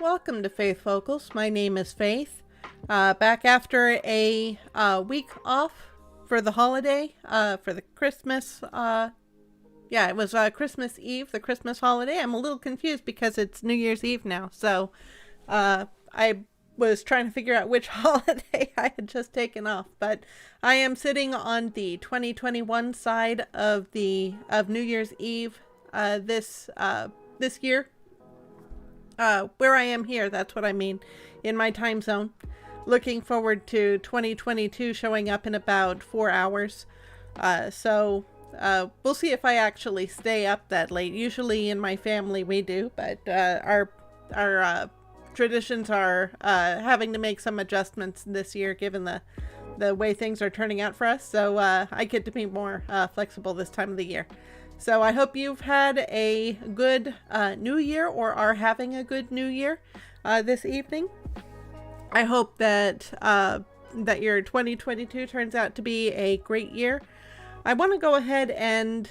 Welcome to Faith Vocals. My name is Faith. Back after a week off for the holiday, for the Christmas. It was Christmas Eve, the Christmas holiday. I'm a little confused because it's New Year's Eve now. So I was trying to figure out which holiday I had just taken off. But I am sitting on the 2021 side of New Year's Eve this year. Where I am here, that's what I mean, in my time zone. Looking forward to 2022 showing up in about 4 hours. So we'll see if I actually stay up that late. Usually in my family we do, but our traditions are having to make some adjustments this year given the way things are turning out for us. So I get to be more flexible this time of the year. So I hope you've had a good new year or are having a good new year this evening. I hope that your 2022 turns out to be a great year. I want to go ahead and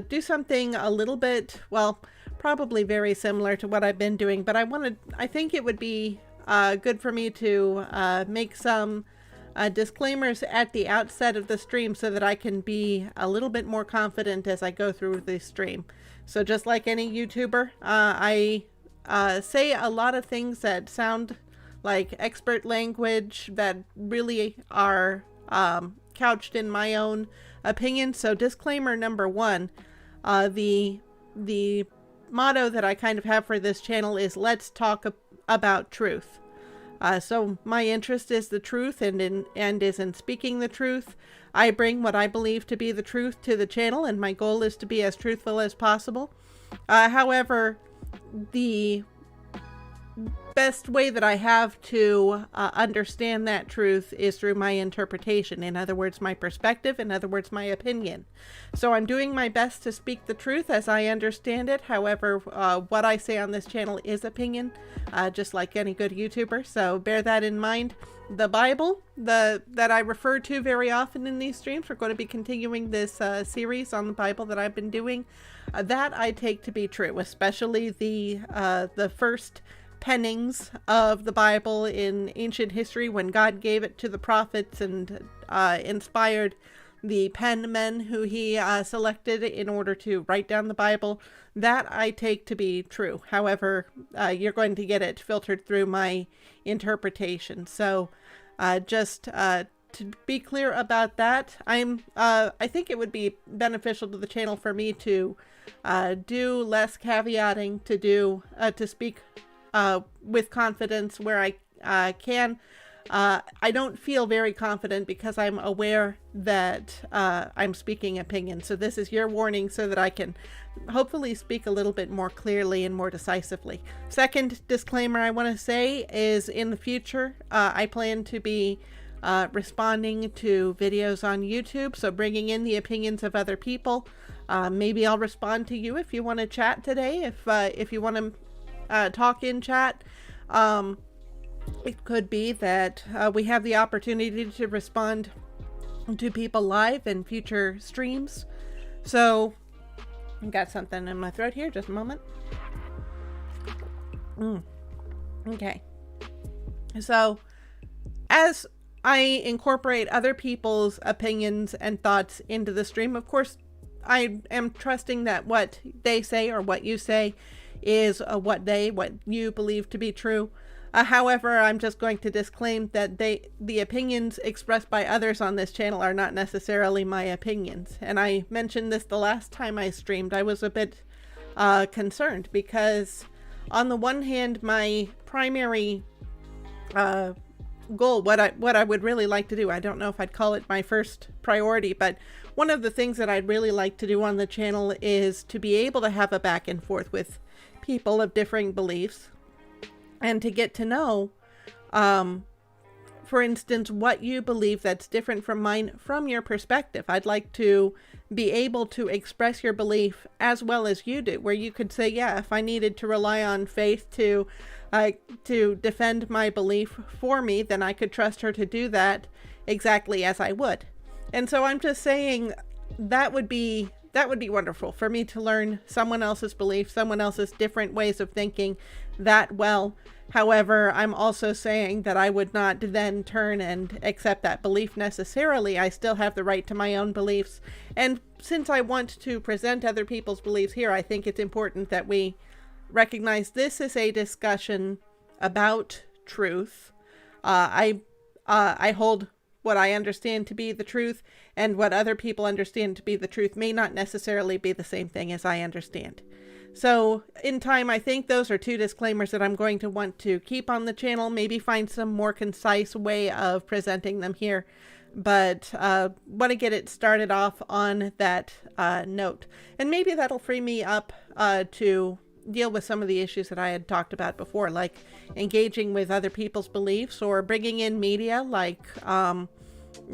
do something a little bit, well, probably very similar to what I've been doing, but I think it would be good for me to make some disclaimers at the outset of the stream so that I can be a little bit more confident as I go through the stream. So just like any YouTuber, I say a lot of things that sound like expert language that really are couched in my own opinion. So disclaimer number one, the motto that I kind of have for this channel is let's talk about truth. So my interest is the truth and is in speaking the truth. I bring what I believe to be the truth to the channel, and my goal is to be as truthful as possible. However, the best way that I have to understand that truth is through my interpretation. In other words, my perspective. In other words, my opinion. So I'm doing my best to speak the truth as I understand it. However, what I say on this channel is opinion, just like any good YouTuber. So bear that in mind. The Bible that I refer to very often in these streams, we're going to be continuing this series on the Bible that I've been doing. That I take to be true, especially the first pennings of the Bible in ancient history when God gave it to the prophets and inspired the pen men who he selected in order to write down the Bible. That I take to be true. However, you're going to get it filtered through my interpretation. So just to be clear about that, I think it would be beneficial to the channel for me to do less caveating, to speak with confidence where I can. I don't feel very confident because I'm aware that I'm speaking opinion. So this is your warning so that I can hopefully speak a little bit more clearly and more decisively. Second disclaimer I want to say is in the future, I plan to be responding to videos on YouTube. So bringing in the opinions of other people. Maybe I'll respond to you if you want to chat today. If you want to talk in chat. It could be that we have the opportunity to respond to people live in future streams. So I've got something in my throat here, just a moment. Okay. So as I incorporate other people's opinions and thoughts into the stream, of course, I am trusting that what they say or what you say is what you believe to be true. However, I'm just going to disclaim that the opinions expressed by others on this channel are not necessarily my opinions. And I mentioned this the last time I streamed. I was a bit concerned because on the one hand, my primary goal, what I would really like to do, I don't know if I'd call it my first priority, but one of the things that I'd really like to do on the channel is to be able to have a back and forth with people of differing beliefs and to get to know, for instance, what you believe that's different from mine from your perspective. I'd like to be able to express your belief as well as you do, where you could say, yeah, if I needed to rely on Faith to defend my belief for me, then I could trust her to do that exactly as I would. And so I'm just saying that would be that would be wonderful for me to learn someone else's belief, someone else's different ways of thinking that well. However, I'm also saying that I would not then turn and accept that belief necessarily. I still have the right to my own beliefs. And since I want to present other people's beliefs here, I think it's important that we recognize this is a discussion about truth. I hold what I understand to be the truth, and what other people understand to be the truth may not necessarily be the same thing as I understand. So in time, I think those are two disclaimers that I'm going to want to keep on the channel, maybe find some more concise way of presenting them here. But want to get it started off on that note. And maybe that'll free me up to deal with some of the issues that I had talked about before, like engaging with other people's beliefs or bringing in media like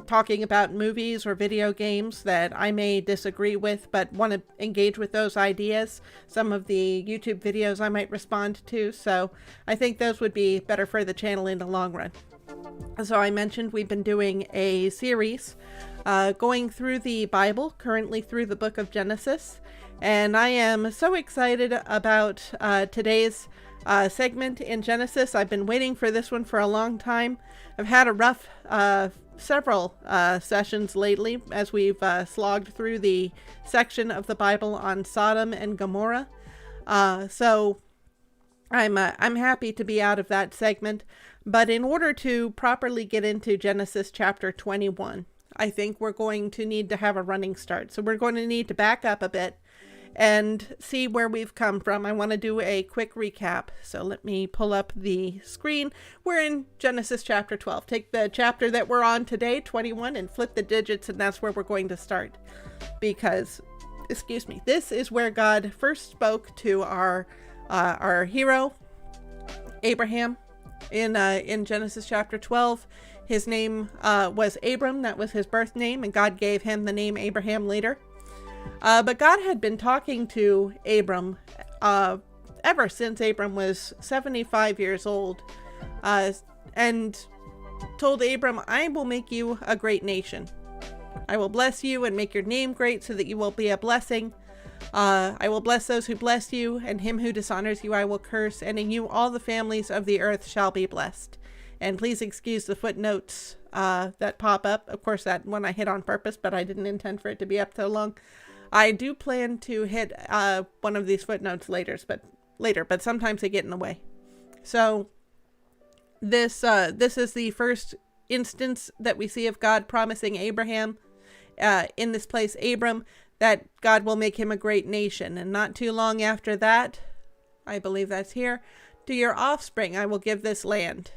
talking about movies or video games that I may disagree with but want to engage with those ideas. Some of the YouTube videos I might respond to, so I think those would be better for the channel in the long run. So I mentioned we've been doing a series going through the Bible, currently through the book of Genesis, and I am so excited about today's segment in Genesis. I've been waiting for this one for a long time. I've had a rough several sessions lately as we've slogged through the section of the Bible on Sodom and Gomorrah. So I'm happy to be out of that segment. But in order to properly get into Genesis chapter 21, I think we're going to need to have a running start. So we're going to need to back up a bit and see where we've come from. I want to do a quick recap. So let me pull up the screen. We're in Genesis chapter 12. Take the chapter that we're on today, 21, and flip the digits, and that's where we're going to start. Because, this is where God first spoke to our hero, Abraham. In Genesis chapter 12, his name was Abram. That was his birth name, and God gave him the name Abraham later. But God had been talking to Abram ever since Abram was 75 years old, and told Abram, I will make you a great nation. I will bless you and make your name great so that you will be a blessing. I will bless those who bless you, and him who dishonors you I will curse, and in you all the families of the earth shall be blessed. And please excuse the footnotes that pop up. Of course, that one I hit on purpose, but I didn't intend for it to be up so long. I do plan to hit one of these footnotes later, but sometimes they get in the way. So this is the first instance that we see of God promising Abraham, in this place, Abram, that God will make him a great nation. And not too long after that, I believe that's here, to your offspring I will give this land.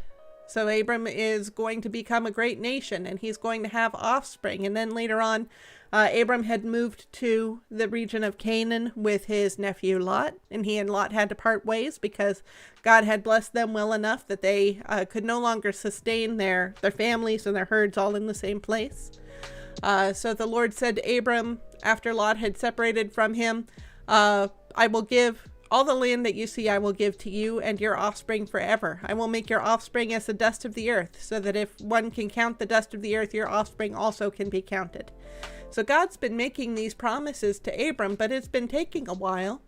So Abram is going to become a great nation, and he's going to have offspring. And then later on, Abram had moved to the region of Canaan with his nephew Lot, and he and Lot had to part ways because God had blessed them well enough that they could no longer sustain their families and their herds all in the same place. So the Lord said to Abram, after Lot had separated from him, I will give all the land that you see, I will give to you and your offspring forever. I will make your offspring as the dust of the earth, so that if one can count the dust of the earth, your offspring also can be counted. So God's been making these promises to Abram, but it's been taking a while.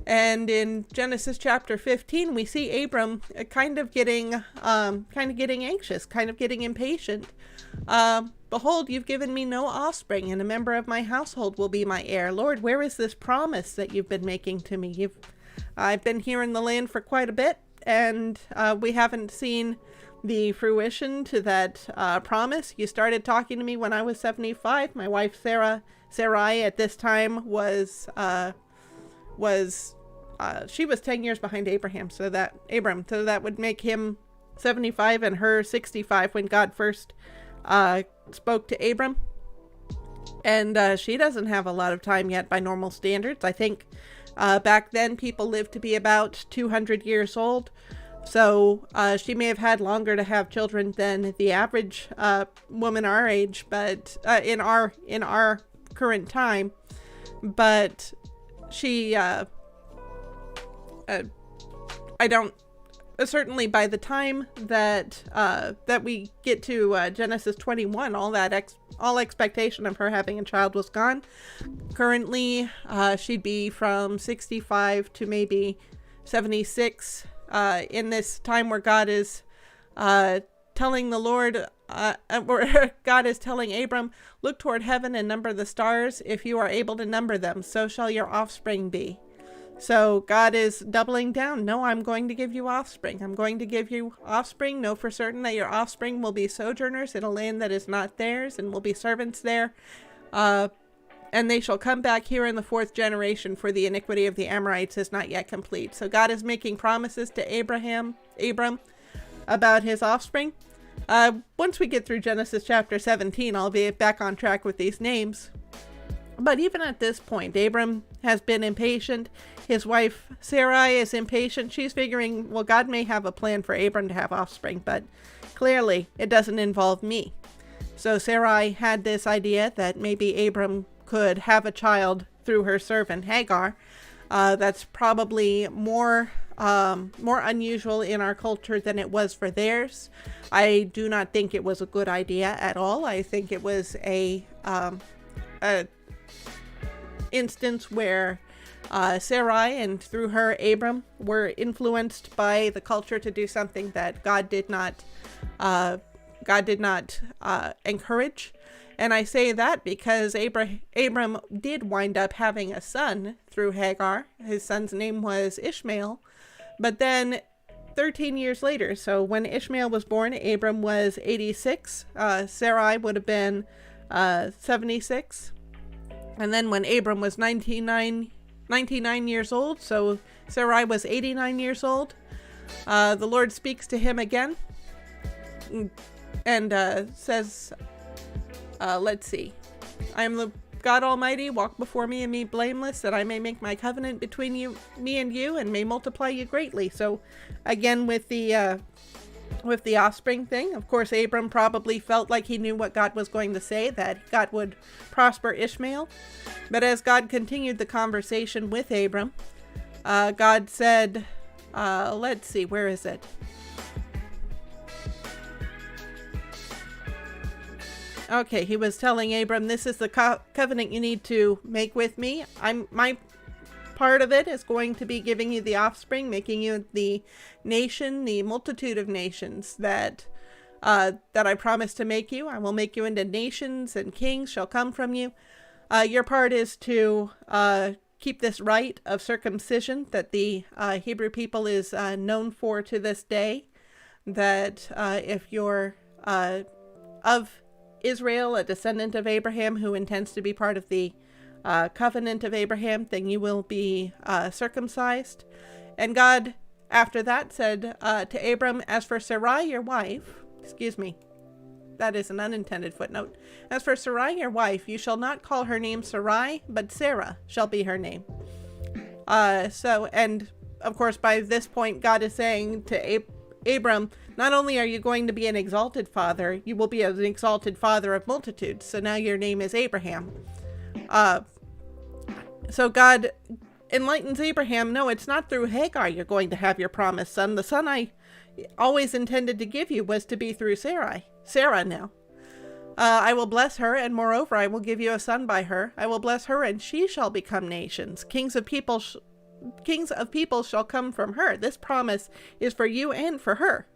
And in Genesis chapter 15, we see Abram kind of getting anxious, kind of getting impatient. Behold, you've given me no offspring, and a member of my household will be my heir. Lord, where is this promise that you've been making to me? I've been here in the land for quite a bit, and we haven't seen the fruition to that promise. You started talking to me when I was 75. My wife Sarai at this time was she was 10 years behind Abram, so that would make him 75 and her 65 when God first spoke to Abram. And she doesn't have a lot of time yet by normal standards. I think back then people lived to be about 200 years old. So she may have had longer to have children than the average woman our age, but in our current time. But she, certainly by the time that that we get to Genesis 21, all expectation of her having a child was gone. Currently, she'd be from 65 to maybe 76 in this time where God is telling the Lord, where God is telling Abram, look toward heaven and number the stars. If you are able to number them, so shall your offspring be. So God is doubling down. No, I'm going to give you offspring. I'm going to give you offspring. Know for certain that your offspring will be sojourners in a land that is not theirs, and will be servants there. And they shall come back here in the 4th generation, for the iniquity of the Amorites is not yet complete. So God is making promises to Abram about his offspring. Once we get through Genesis chapter 17, I'll be back on track with these names. But even at this point, Abram has been impatient. His wife, Sarai, is impatient. She's figuring, well, God may have a plan for Abram to have offspring, but clearly it doesn't involve me. So Sarai had this idea that maybe Abram could have a child through her servant Hagar. That's probably more unusual in our culture than it was for theirs. I do not think it was a good idea at all. I think it was a instance where Sarai and through her Abram were influenced by the culture to do something that God did not encourage. And I say that because Abram did wind up having a son through Hagar. His son's name was Ishmael. But then 13 years later, so when Ishmael was born, Abram was 86. Sarai would have been 76. And then when Abram was 99 years old, so Sarai was 89 years old, the Lord speaks to him again and says, let's see, I am the God Almighty, walk before me and be blameless, that I may make my covenant between me and you, and may multiply you greatly. So again, with the offspring thing, of course, Abram probably felt like he knew what God was going to say, that God would prosper Ishmael. But as God continued the conversation with Abram, God said, let's see, where is it? Okay, he was telling Abram, this is the covenant you need to make with me. My part of it is going to be giving you the offspring, making you the nation, the multitude of nations that I promised to make you. I will make you into nations, and kings shall come from you. Your part is to keep this rite of circumcision that the Hebrew people is known for to this day. That if you're of Israel, a descendant of Abraham who intends to be part of the covenant of Abraham, then you will be circumcised. And God, after that, said to Abram, as for Sarai, your wife, that is an unintended footnote. As for Sarai, your wife, you shall not call her name Sarai, but Sarah shall be her name. And of course, by this point, God is saying to Abram, not only are you going to be an exalted father, you will be an exalted father of multitudes. So now your name is Abraham. So God enlightens Abraham, no, it's not through Hagar you're going to have your promised son. The son I always intended to give you was to be through Sarah now. I will bless her, and moreover, I will give you a son by her. I will bless her, and she shall become nations. Kings of people shall come from her. This promise is for you and for her.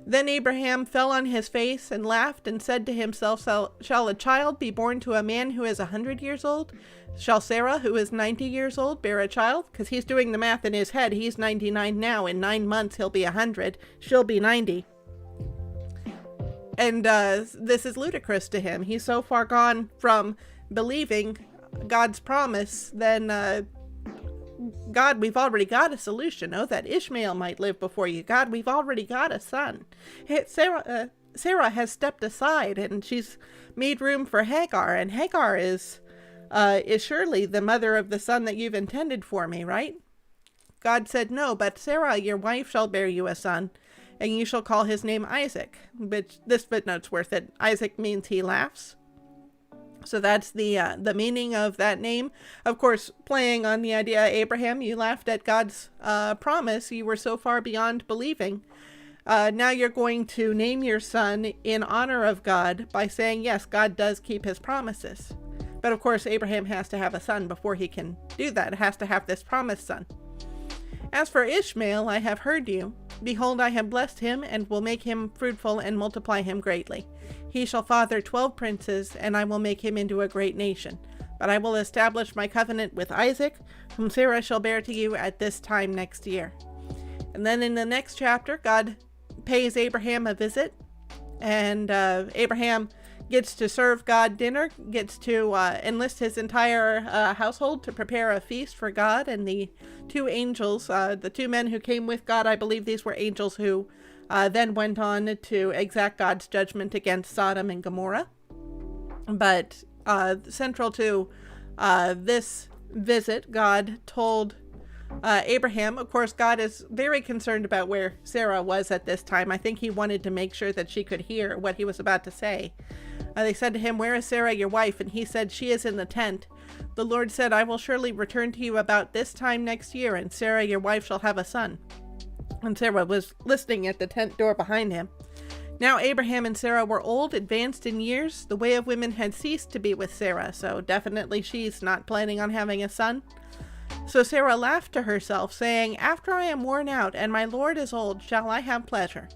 Then Abraham fell on his face and laughed and said to himself, shall a child be born to a man who is 100 years old? Shall Sarah, who is 90 years old, bear a child? Because he's doing the math in his head. He's 99 now. In 9 months, he'll be 100. She'll be 90. And this is ludicrous to him. He's so far gone from believing God's promise, then God, we've already got a solution. Oh, that Ishmael might live before you. God, we've already got a son. Sarah has stepped aside, and she's made room for Hagar, and Hagar is surely the mother of the son that you've intended for me, right? God said, no, but Sarah, your wife, shall bear you a son, and you shall call his name Isaac. Which this footnote's worth it. Isaac means he laughs. So that's the meaning of that name. Of course, playing on the idea, Abraham, you laughed at God's promise. You were so far beyond believing. Now you're going to name your son in honor of God by saying, yes, God does keep his promises. But of course, Abraham has to have a son before he can do that. It has to have this promised son. As for Ishmael, I have heard you. Behold, I have blessed him, and will make him fruitful and multiply him greatly. He shall father 12 princes, and I will make him into a great nation. But I will establish my covenant with Isaac, whom Sarah shall bear to you at this time next year. And then in the next chapter, God pays Abraham a visit, and Abraham gets to serve God dinner, gets to enlist his entire household to prepare a feast for God. And the two angels, the two men who came with God, I believe these were angels who then went on to exact God's judgment against Sodom and Gomorrah. But central to this visit, God told Abraham, of course, God is very concerned about where Sarah was at this time. I think he wanted to make sure that she could hear what he was about to say. They said to him, "Where is Sarah, your wife?" And he said, "She is in the tent." The Lord said, "I will surely return to you about this time next year, and Sarah, your wife, shall have a son." And Sarah was listening at the tent door behind him. Now Abraham and Sarah were old, advanced in years. The way of women had ceased to be with Sarah, so definitely she's not planning on having a son. So Sarah laughed to herself, saying, "After I am worn out, and my Lord is old, shall I have pleasure?"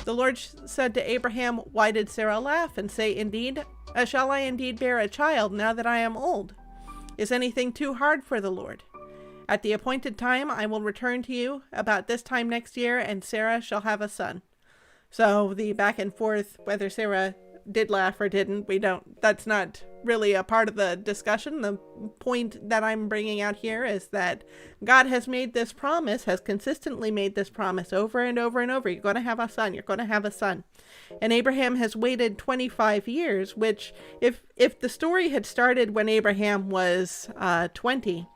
The Lord said to Abraham, "Why did Sarah laugh and say, indeed, shall I indeed bear a child now that I am old? Is anything too hard for the Lord? At the appointed time I will return to you about this time next year, and Sarah shall have a son." So the back and forth, whether Sarah did laugh or didn't, that's not really a part of the discussion. The point that I'm bringing out here is that God has made this promise, has consistently made this promise over and over and over. You're going to have a son. You're going to have a son. And Abraham has waited 25 years, which if the story had started when Abraham was 20,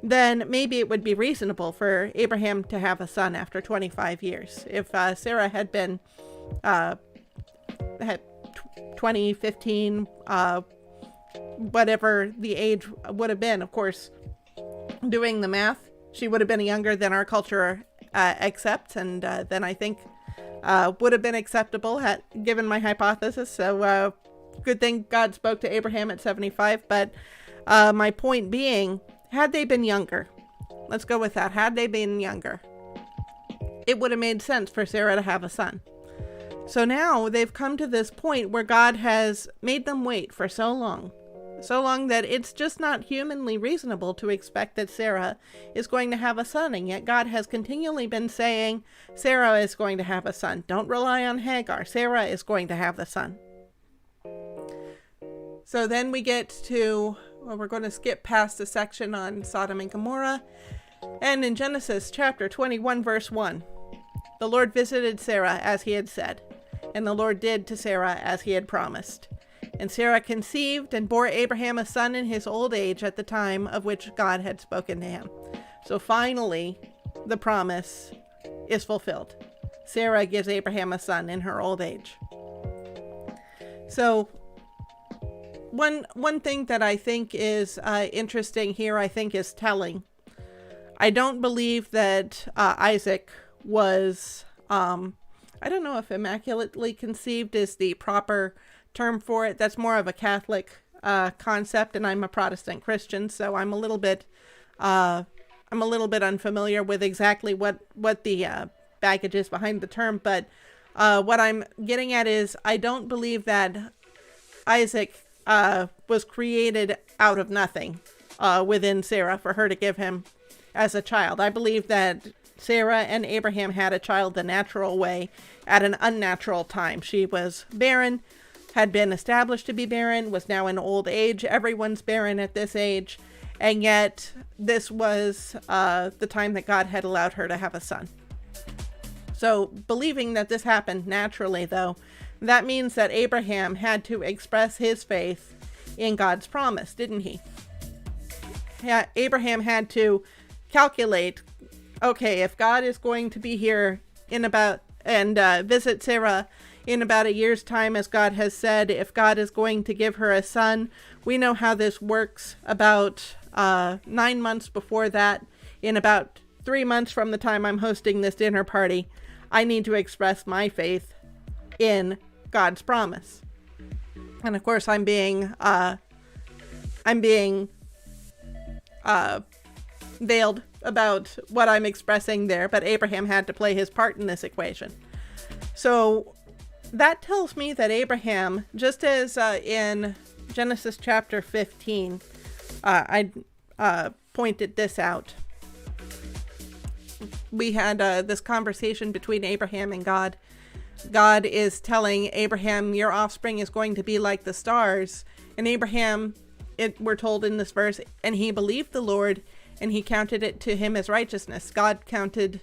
then maybe it would be reasonable for Abraham to have a son after 25 years. If Sarah had been had 20, 15, whatever the age would have been. Of course, doing the math, she would have been younger than our culture accepts, and then I think would have been acceptable given my hypothesis. So good thing God spoke to Abraham at 75. But my point being, had they been younger, let's go with that. Had they been younger, it would have made sense for Sarah to have a son. So now they've come to this point where God has made them wait for so long that it's just not humanly reasonable to expect that Sarah is going to have a son. And yet God has continually been saying, Sarah is going to have a son. Don't rely on Hagar. Sarah is going to have the son. So then we get to, we're going to skip past the section on Sodom and Gomorrah. And in Genesis chapter 21, verse 1, the Lord visited Sarah as he had said, and the Lord did to Sarah as he had promised. And Sarah conceived and bore Abraham a son in his old age at the time of which God had spoken to him. So finally, the promise is fulfilled. Sarah gives Abraham a son in her old age. So one thing that I think is interesting here, I think is telling. I don't believe that Isaac was, I don't know if immaculately conceived is the proper term for it. That's more of a Catholic concept, and I'm a Protestant Christian, so I'm a little bit unfamiliar with exactly what the baggage is behind the term. But what I'm getting at is I don't believe that Isaac was created out of nothing within Sarah for her to give him as a child. I believe that Sarah and Abraham had a child the natural way at an unnatural time. She was barren, had been established to be barren, was now in old age. Everyone's barren at this age. And yet this was the time that God had allowed her to have a son. So believing that this happened naturally, though, that means that Abraham had to express his faith in God's promise, didn't he? Yeah, Abraham had to calculate, okay, if God is going to be here in about and visit Sarah in about a year's time, as God has said, if God is going to give her a son. We know how this works. About 9 months before that, in about 3 months from the time I'm hosting this dinner party, I need to express my faith in God's promise. And of course, I'm being veiled about what I'm expressing there, but Abraham had to play his part in this equation. So that tells me that Abraham, just as in Genesis chapter 15, I pointed this out. We had this conversation between Abraham and God. God is telling Abraham, your offspring is going to be like the stars. And Abraham, we're told in this verse, and he believed the Lord, and he counted it to him as righteousness. God counted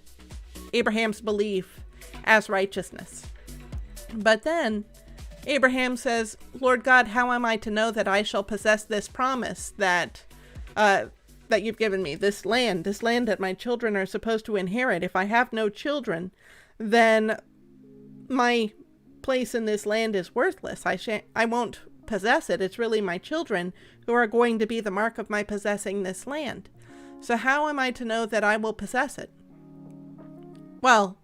Abraham's belief as righteousness. But then Abraham says, Lord God, how am I to know that I shall possess this promise that you've given me, this land that my children are supposed to inherit? If I have no children, then my place in this land is worthless. I won't possess it. It's really my children who are going to be the mark of my possessing this land. So how am I to know that I will possess it? Well,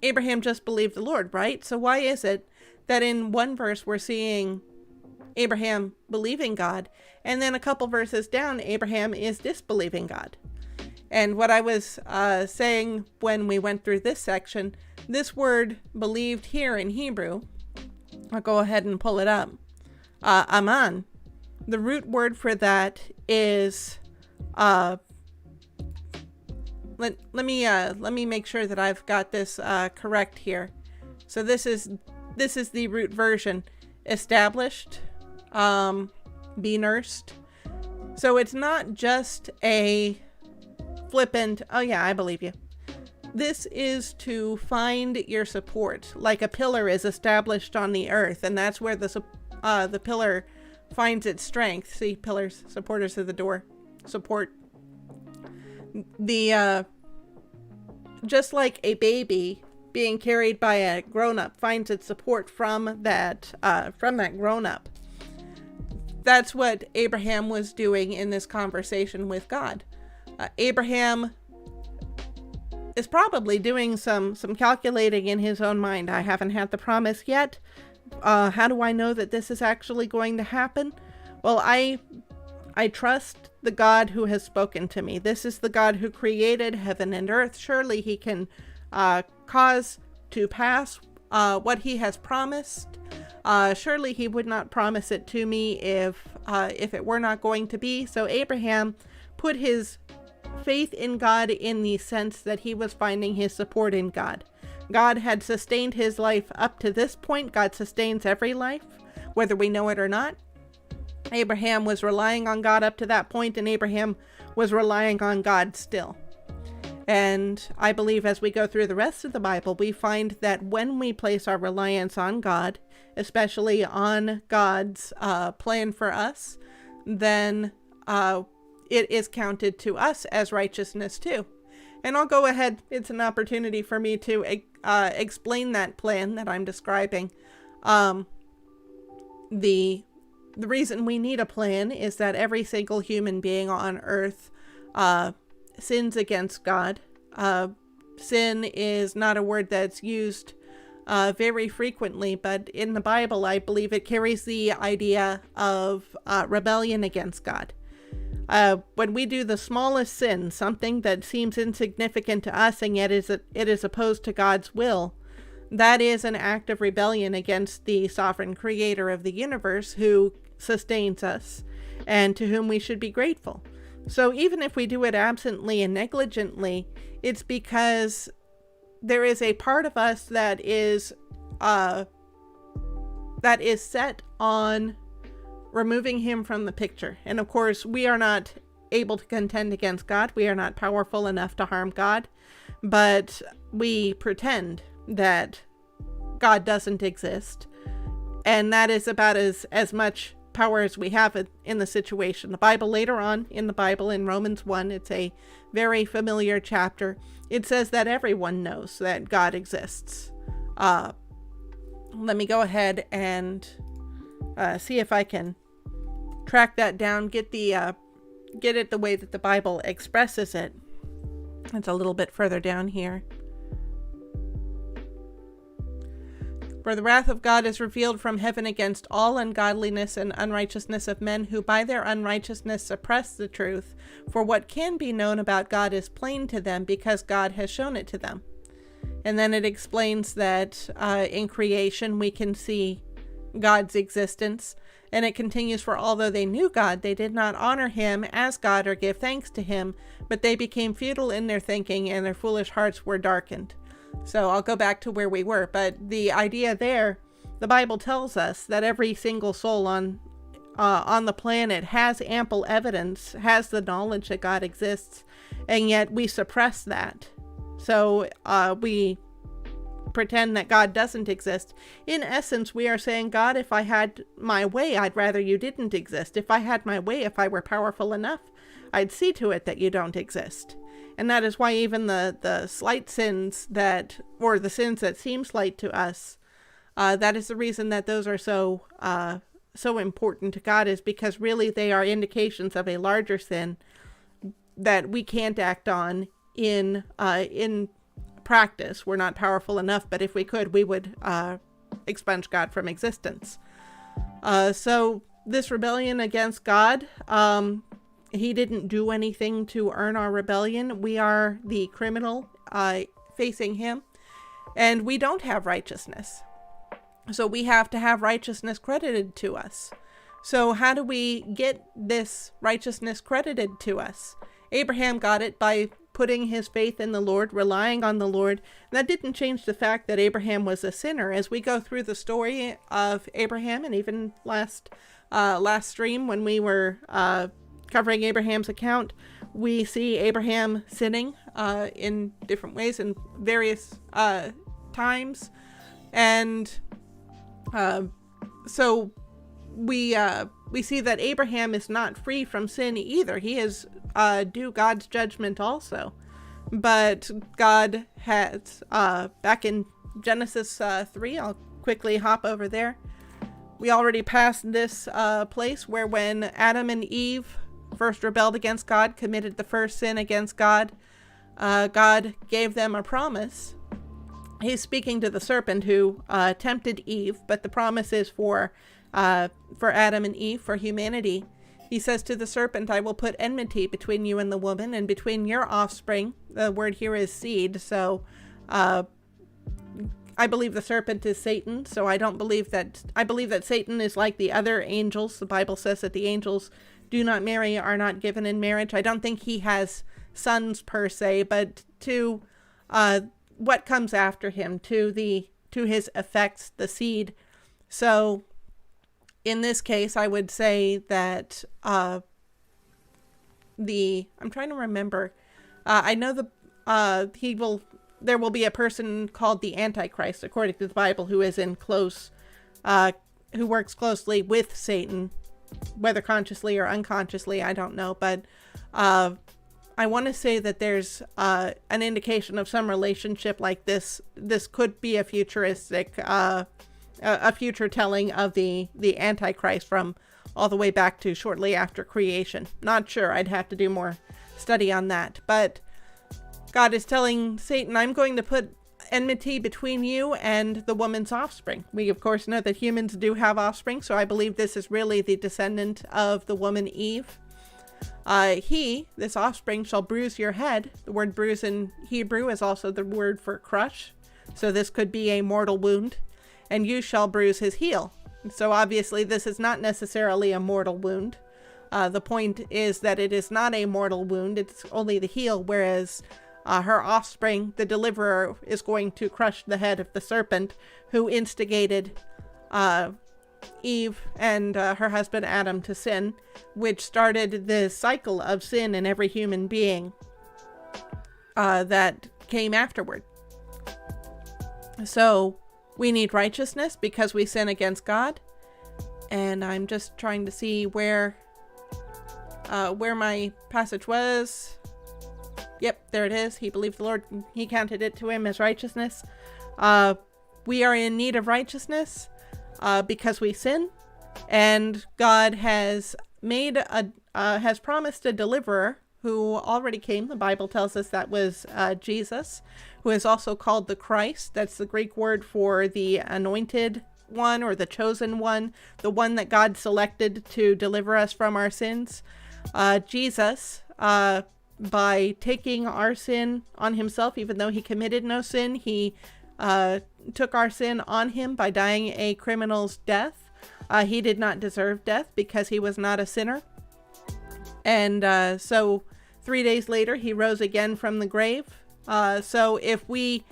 Abraham just believed the Lord, right? So why is it that in one verse we're seeing Abraham believing God, and then a couple verses down, Abraham is disbelieving God? And what I was saying when we went through this section, this word believed here in Hebrew, I'll go ahead and pull it up, aman. The root word for that is, let me make sure that I've got this correct here. So this is the root version, established, be nursed. So it's not just a flippant, oh yeah, I believe you. This is to find your support, like a pillar is established on the earth, and that's where the pillar finds its strength. See, pillars, supporters of the door, support. Just like a baby being carried by a grown-up finds its support from that grown-up. That's what Abraham was doing in this conversation with God. Abraham is probably doing some calculating in his own mind. I haven't had the promise yet. How do I know that this is actually going to happen? Well, I trust the God who has spoken to me. This is the God who created heaven and earth. Surely he can cause to pass what he has promised. Surely he would not promise it to me if it were not going to be. So Abraham put his faith in God in the sense that he was finding his support in God. God had sustained his life up to this point. God sustains every life, whether we know it or not. Abraham was relying on God up to that point, and Abraham was relying on God still. And I believe as we go through the rest of the Bible, we find that when we place our reliance on God, especially on God's plan for us, then it is counted to us as righteousness too. And I'll go ahead, it's an opportunity for me to explain that plan that I'm describing. The reason we need a plan is that every single human being on earth sins against God. Sin is not a word that's used very frequently, but in the Bible, I believe it carries the idea of rebellion against God. When we do the smallest sin, something that seems insignificant to us and yet it is opposed to God's will, that is an act of rebellion against the sovereign creator of the universe who sustains us and to whom we should be grateful. So even if we do it absently and negligently, it's because there is a part of us that is set on removing him from the picture. And of course, we are not able to contend against God. We are not powerful enough to harm God, but we pretend that God doesn't exist. And that is about as much power as we have in the situation. The Bible later on in the Bible in Romans 1, it's a very familiar chapter. It says that everyone knows that God exists. let me go ahead and see if I can track that down, get it the way that the Bible expresses it. It's a little bit further down here. For the wrath of God is revealed from heaven against all ungodliness and unrighteousness of men who by their unrighteousness suppress the truth. For what can be known about God is plain to them, because God has shown it to them. And then it explains that in creation we can see God's existence. And it continues, for although they knew God, they did not honor him as God or give thanks to him, but they became futile in their thinking, and their foolish hearts were darkened. So I'll go back to where we were, but the idea there, the Bible tells us that every single soul on the planet has ample evidence, has the knowledge that God exists, and yet we suppress that. So we pretend that God doesn't exist. In essence, we are saying, God, if I had my way, I'd rather you didn't exist. If I had my way, if I were powerful enough, I'd see to it that you don't exist. And that is why even the slight sins or the sins that seem slight to us, that is the reason that those are so important to God, is because really they are indications of a larger sin that we can't act on in practice. We're not powerful enough, but if we could, we would expunge God from existence. So this rebellion against God, he didn't do anything to earn our rebellion. We are the criminal facing him, and we don't have righteousness. So we have to have righteousness credited to us. So how do we get this righteousness credited to us? Abraham got it by putting his faith in the Lord, relying on the Lord. That didn't change the fact that Abraham was a sinner. As we go through the story of Abraham, and even last stream when we were covering Abraham's account, we see Abraham sinning in different ways in various times. And so we see that Abraham is not free from sin either. He is due God's judgment also. But God has, back in Genesis 3, I'll quickly hop over there. We already passed this place where when Adam and Eve first rebelled against God, committed the first sin against God, God gave them a promise. He's speaking to the serpent who tempted Eve, but the promise is for Adam and Eve, for humanity. He says to the serpent, I will put enmity between you and the woman, and between your offspring. The word here is seed. So I believe the serpent is Satan. So I believe that Satan is like the other angels. The Bible says that the angels do not marry, are not given in marriage. I don't think he has sons per se, but to what comes after him, to his effects, the seed. So in this case, I would say that I'm trying to remember. I know there will be a person called the Antichrist, according to the Bible, who is who works closely with Satan, whether consciously or unconsciously, I don't know. But I want to say that there's an indication of some relationship like this. This could be a futuristic a future telling of the Antichrist from all the way back to shortly after creation. Not sure. I'd have to do more study on that. But God is telling Satan, I'm going to put enmity between you and the woman's offspring. We, of course, know that humans do have offspring, so I believe this is really the descendant of the woman Eve. This offspring, shall bruise your head. The word bruise in Hebrew is also the word for crush. So this could be a mortal wound. And you shall bruise his heel. So obviously this is not necessarily a mortal wound. The point is that it is not a mortal wound. It's only the heel, whereas her offspring, the deliverer, is going to crush the head of the serpent who instigated Eve and her husband Adam to sin, which started the cycle of sin in every human being that came afterward. So we need righteousness because we sin against God. And I'm just trying to see where my passage was. Yep, there it is. He believed the Lord. He counted it to him as righteousness. we are in need of righteousness because we sin, and God has has promised a deliverer who already came. The Bible tells us that was Jesus, who is also called the Christ. That's the Greek word for the anointed one or the chosen one, the one that God selected to deliver us from our sins. Jesus, by taking our sin on himself, even though he committed no sin, he took our sin on him by dying a criminal's death. He did not deserve death because he was not a sinner. And so 3 days later, he rose again from the grave. So if we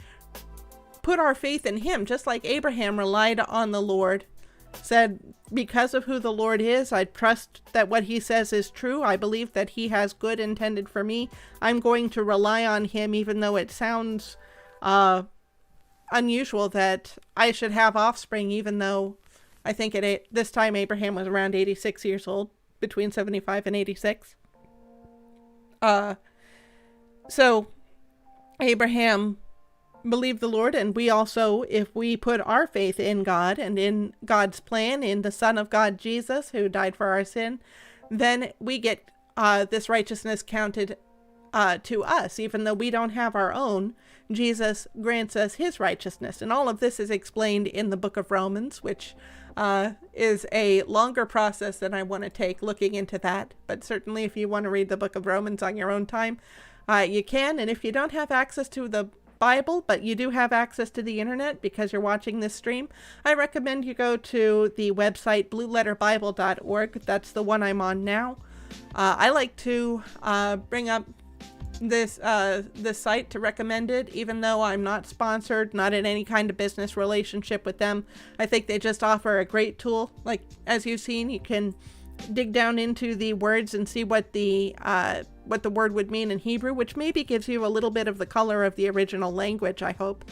put our faith in him, just like Abraham relied on the Lord, said, because of who the Lord is, I trust that what he says is true. I believe that he has good intended for me. I'm going to rely on him, even though it sounds unusual that I should have offspring, even though I think this time Abraham was around 86 years old, between 75 and 86. So Abraham believed the Lord, and we also, if we put our faith in God and in God's plan, in the Son of God, Jesus, who died for our sin, then we get this righteousness counted to us. Even though we don't have our own, Jesus grants us his righteousness. And all of this is explained in the book of Romans, which is a longer process than I want to take looking into that. But certainly if you want to read the book of Romans on your own time, you can. And if you don't have access to the Bible, but you do have access to the internet because you're watching this stream, I recommend you go to the website blueletterbible.org. That's the one I'm on now. I like to bring up this site to recommend it, even though I'm not sponsored, not in any kind of business relationship with them. I think they just offer a great tool. Like, as you've seen, you can dig down into the words and see what the word would mean in Hebrew, which maybe gives you a little bit of the color of the original language, I hope.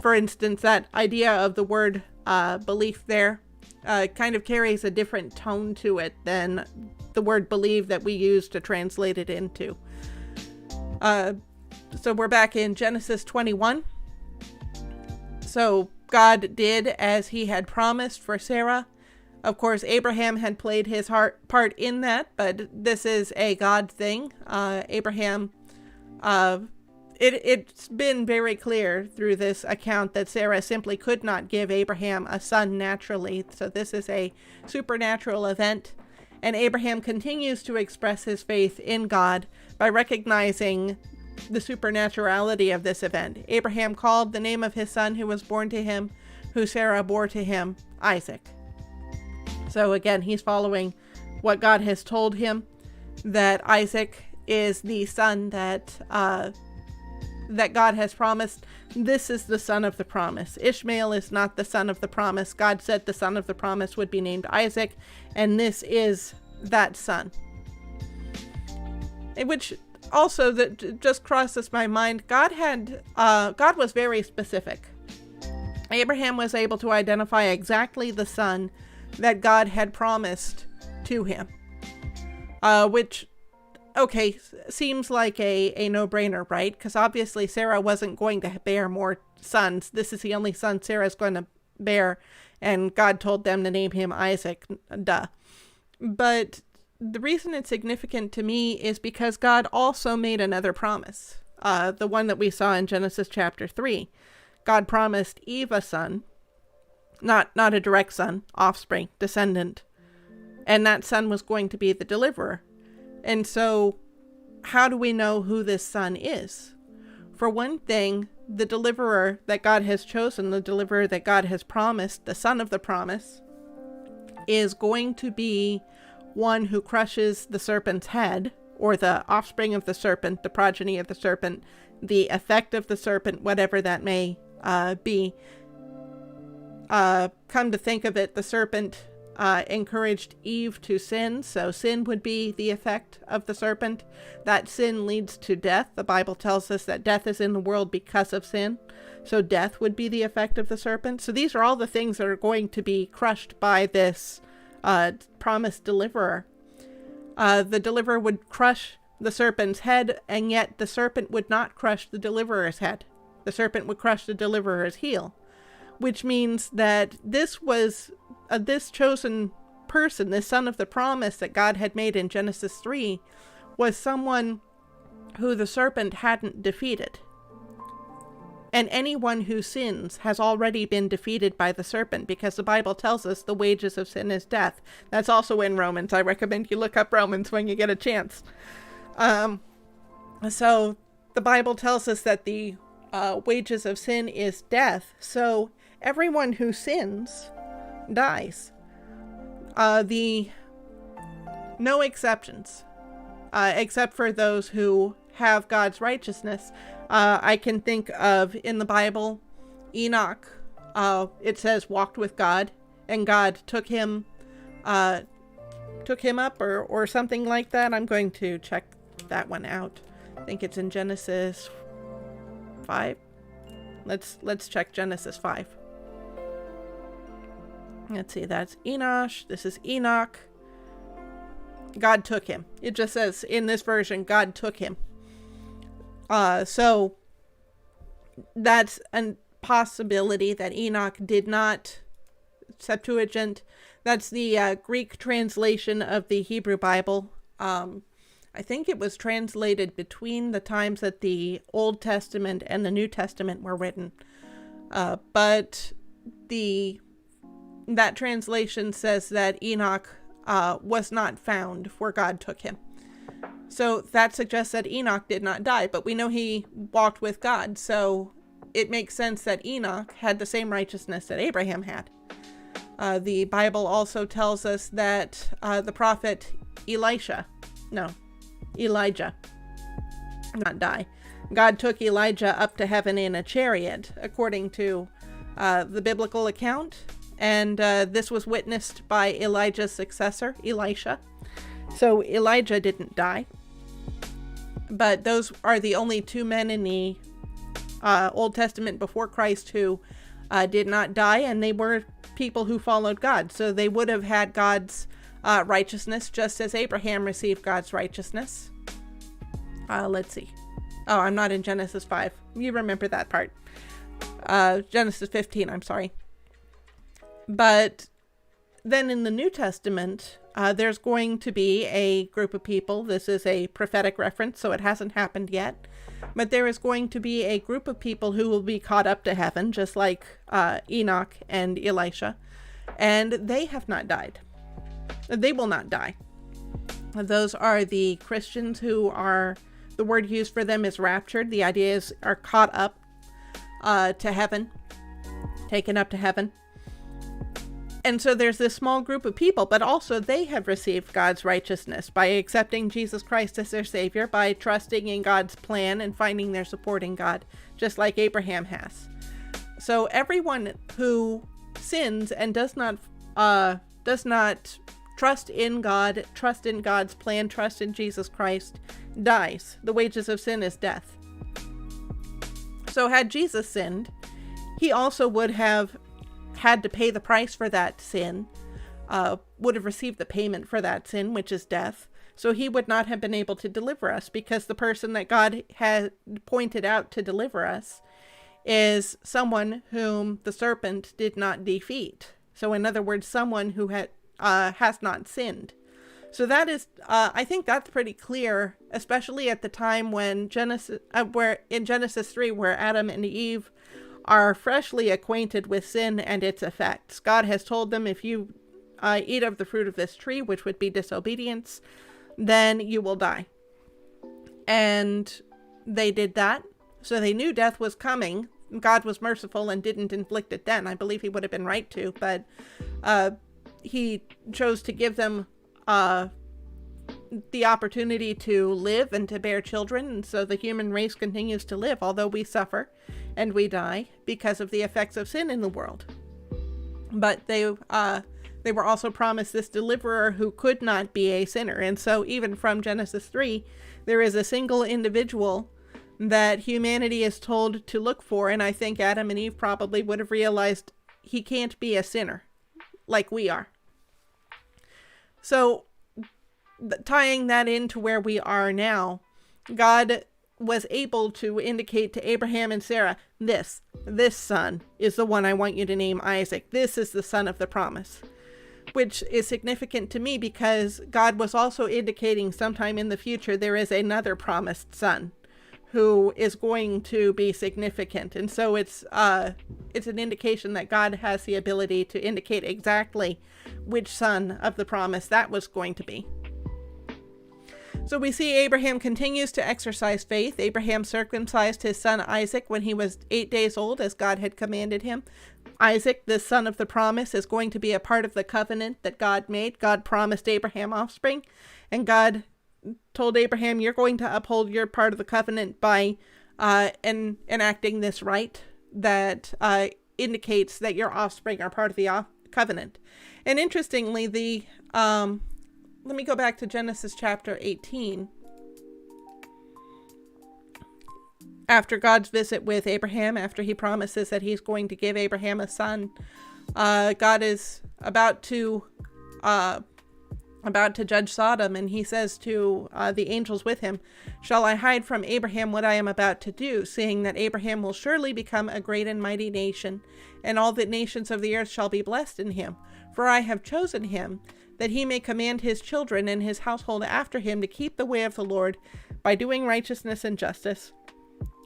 For instance, that idea of the word belief there kind of carries a different tone to it than the word believe that we use to translate it into. So we're back in Genesis 21. So God did as he had promised for Sarah. Of course, Abraham had played his part in that, but this is a God thing. Abraham, it's been very clear through this account that Sarah simply could not give Abraham a son naturally. So this is a supernatural event. And Abraham continues to express his faith in God by recognizing the supernaturality of this event. Abraham called the name of his son who was born to him, who Sarah bore to him, Isaac. So again, he's following what God has told him, that Isaac is the son that God has promised. This is the son of the promise. Ishmael is not the son of the promise. God said the son of the promise would be named Isaac, and this is that son. Which also that just crosses my mind. God was very specific. Abraham was able to identify exactly the son that God had promised to him, which, okay, seems like a no-brainer, right? Because obviously Sarah wasn't going to bear more sons. This is the only son Sarah's going to bear, and God told them to name him Isaac. Duh. But the reason it's significant to me is because God also made another promise, the one that we saw in Genesis chapter 3. God promised Eve a son, not a direct son, offspring, descendant, and that son was going to be the deliverer. And so how do we know who this son is? For one thing, the deliverer that God has chosen, the deliverer that God has promised, the son of the promise, is going to be one who crushes the serpent's head, or the offspring of the serpent, the progeny of the serpent, the effect of the serpent, whatever that may be. Come to think of it, the serpent encouraged Eve to sin, so sin would be the effect of the serpent. That sin leads to death. The Bible tells us that death is in the world because of sin, so death would be the effect of the serpent. So these are all the things that are going to be crushed by this promised deliverer. The deliverer would crush the serpent's head, and yet the serpent would not crush the deliverer's head. the serpent would crush the deliverer's heel, which means that this was this chosen person, this son of the promise that God had made in Genesis 3, was someone who the serpent hadn't defeated. And anyone who sins has already been defeated by the serpent, because the Bible tells us the wages of sin is death. That's also in Romans. I recommend you look up Romans when you get a chance. So the Bible tells us that the wages of sin is death. So everyone who sins dies. No exceptions, except for those who have God's righteousness. I can think of in the Bible, Enoch, it says walked with God, and God took him up or something like that. I'm going to check that one out. I think it's in Genesis 5. Let's check Genesis 5. Let's see, that's Enosh. This is Enoch. God took him. It just says in this version, God took him. So that's a possibility that Enoch did not, Septuagint, that's the Greek translation of the Hebrew Bible. I think it was translated between the times that the Old Testament and the New Testament were written. But that translation says that Enoch was not found where God took him. So that suggests that Enoch did not die, but we know he walked with God, so it makes sense that Enoch had the same righteousness that Abraham had. The Bible also tells us that the prophet Elijah did not die. God took Elijah up to heaven in a chariot, according to the biblical account, and this was witnessed by Elijah's successor, Elisha. So Elijah didn't die. But those are the only two men in the Old Testament before Christ who did not die, and they were people who followed God. So they would have had God's righteousness, just as Abraham received God's righteousness. Let's see. Oh, I'm not in Genesis 5. You remember that part. Genesis 15, I'm sorry. But then in the New Testament, there's going to be a group of people. This is a prophetic reference, so it hasn't happened yet. But there is going to be a group of people who will be caught up to heaven, just like Enoch and Elisha. And they have not died. They will not die. Those are the Christians who are, the word used for them is raptured. The idea is are caught up to heaven, taken up to heaven. And so there's this small group of people, but also they have received God's righteousness by accepting Jesus Christ as their Savior, by trusting in God's plan and finding their support in God, just like Abraham has. So everyone who sins and does not trust in God, trust in God's plan, trust in Jesus Christ, dies. The wages of sin is death. So had Jesus sinned, he also would have had to pay the price for that sin, would have received the payment for that sin, which is death. So he would not have been able to deliver us, because the person that God had pointed out to deliver us is someone whom the serpent did not defeat. So in other words, someone who has not sinned. So that is, I think that's pretty clear, especially at the time when where in Genesis 3, where Adam and Eve are freshly acquainted with sin and its effects. God has told them, if you eat of the fruit of this tree, which would be disobedience, then you will die. And they did that. So they knew death was coming. God was merciful and didn't inflict it then. I believe he would have been right to, but he chose to give them the opportunity to live and to bear children. And so the human race continues to live, although we suffer and we die because of the effects of sin in the world. But they were also promised this deliverer who could not be a sinner. And so even from Genesis 3, there is a single individual that humanity is told to look for. And I think Adam and Eve probably would have realized he can't be a sinner like we are. So tying that into where we are now, God was able to indicate to Abraham and Sarah, this son is the one I want you to name Isaac. This is the son of the promise, which is significant to me because God was also indicating sometime in the future there is another promised son who is going to be significant. And so it's an indication that God has the ability to indicate exactly which son of the promise that was going to be. So we see Abraham continues to exercise faith. Abraham circumcised his son Isaac when he was 8 days old, as God had commanded him. Isaac, the son of the promise, is going to be a part of the covenant that God made. God promised Abraham offspring, and God told Abraham, you're going to uphold your part of the covenant by enacting this rite that indicates that your offspring are part of the covenant. And interestingly, let me go back to Genesis chapter 18. After God's visit with Abraham, after he promises that he's going to give Abraham a son, God is about to judge Sodom, and he says to the angels with him, shall I hide from Abraham what I am about to do, seeing that Abraham will surely become a great and mighty nation, and all the nations of the earth shall be blessed in him? For I have chosen him, that he may command his children and his household after him to keep the way of the Lord by doing righteousness and justice,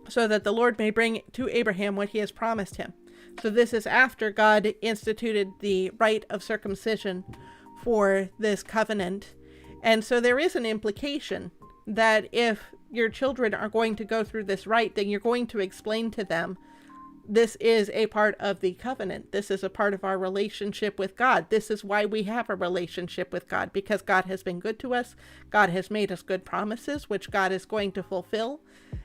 so that the Lord may bring to Abraham what he has promised him. So this is after God instituted the rite of circumcision for this covenant. And so there is an implication that if your children are going to go through this rite, then you're going to explain to them, this is a part of the covenant. This is a part of our relationship with God. This is why we have a relationship with God, because God has been good to us. God has made us good promises, which God is going to fulfill.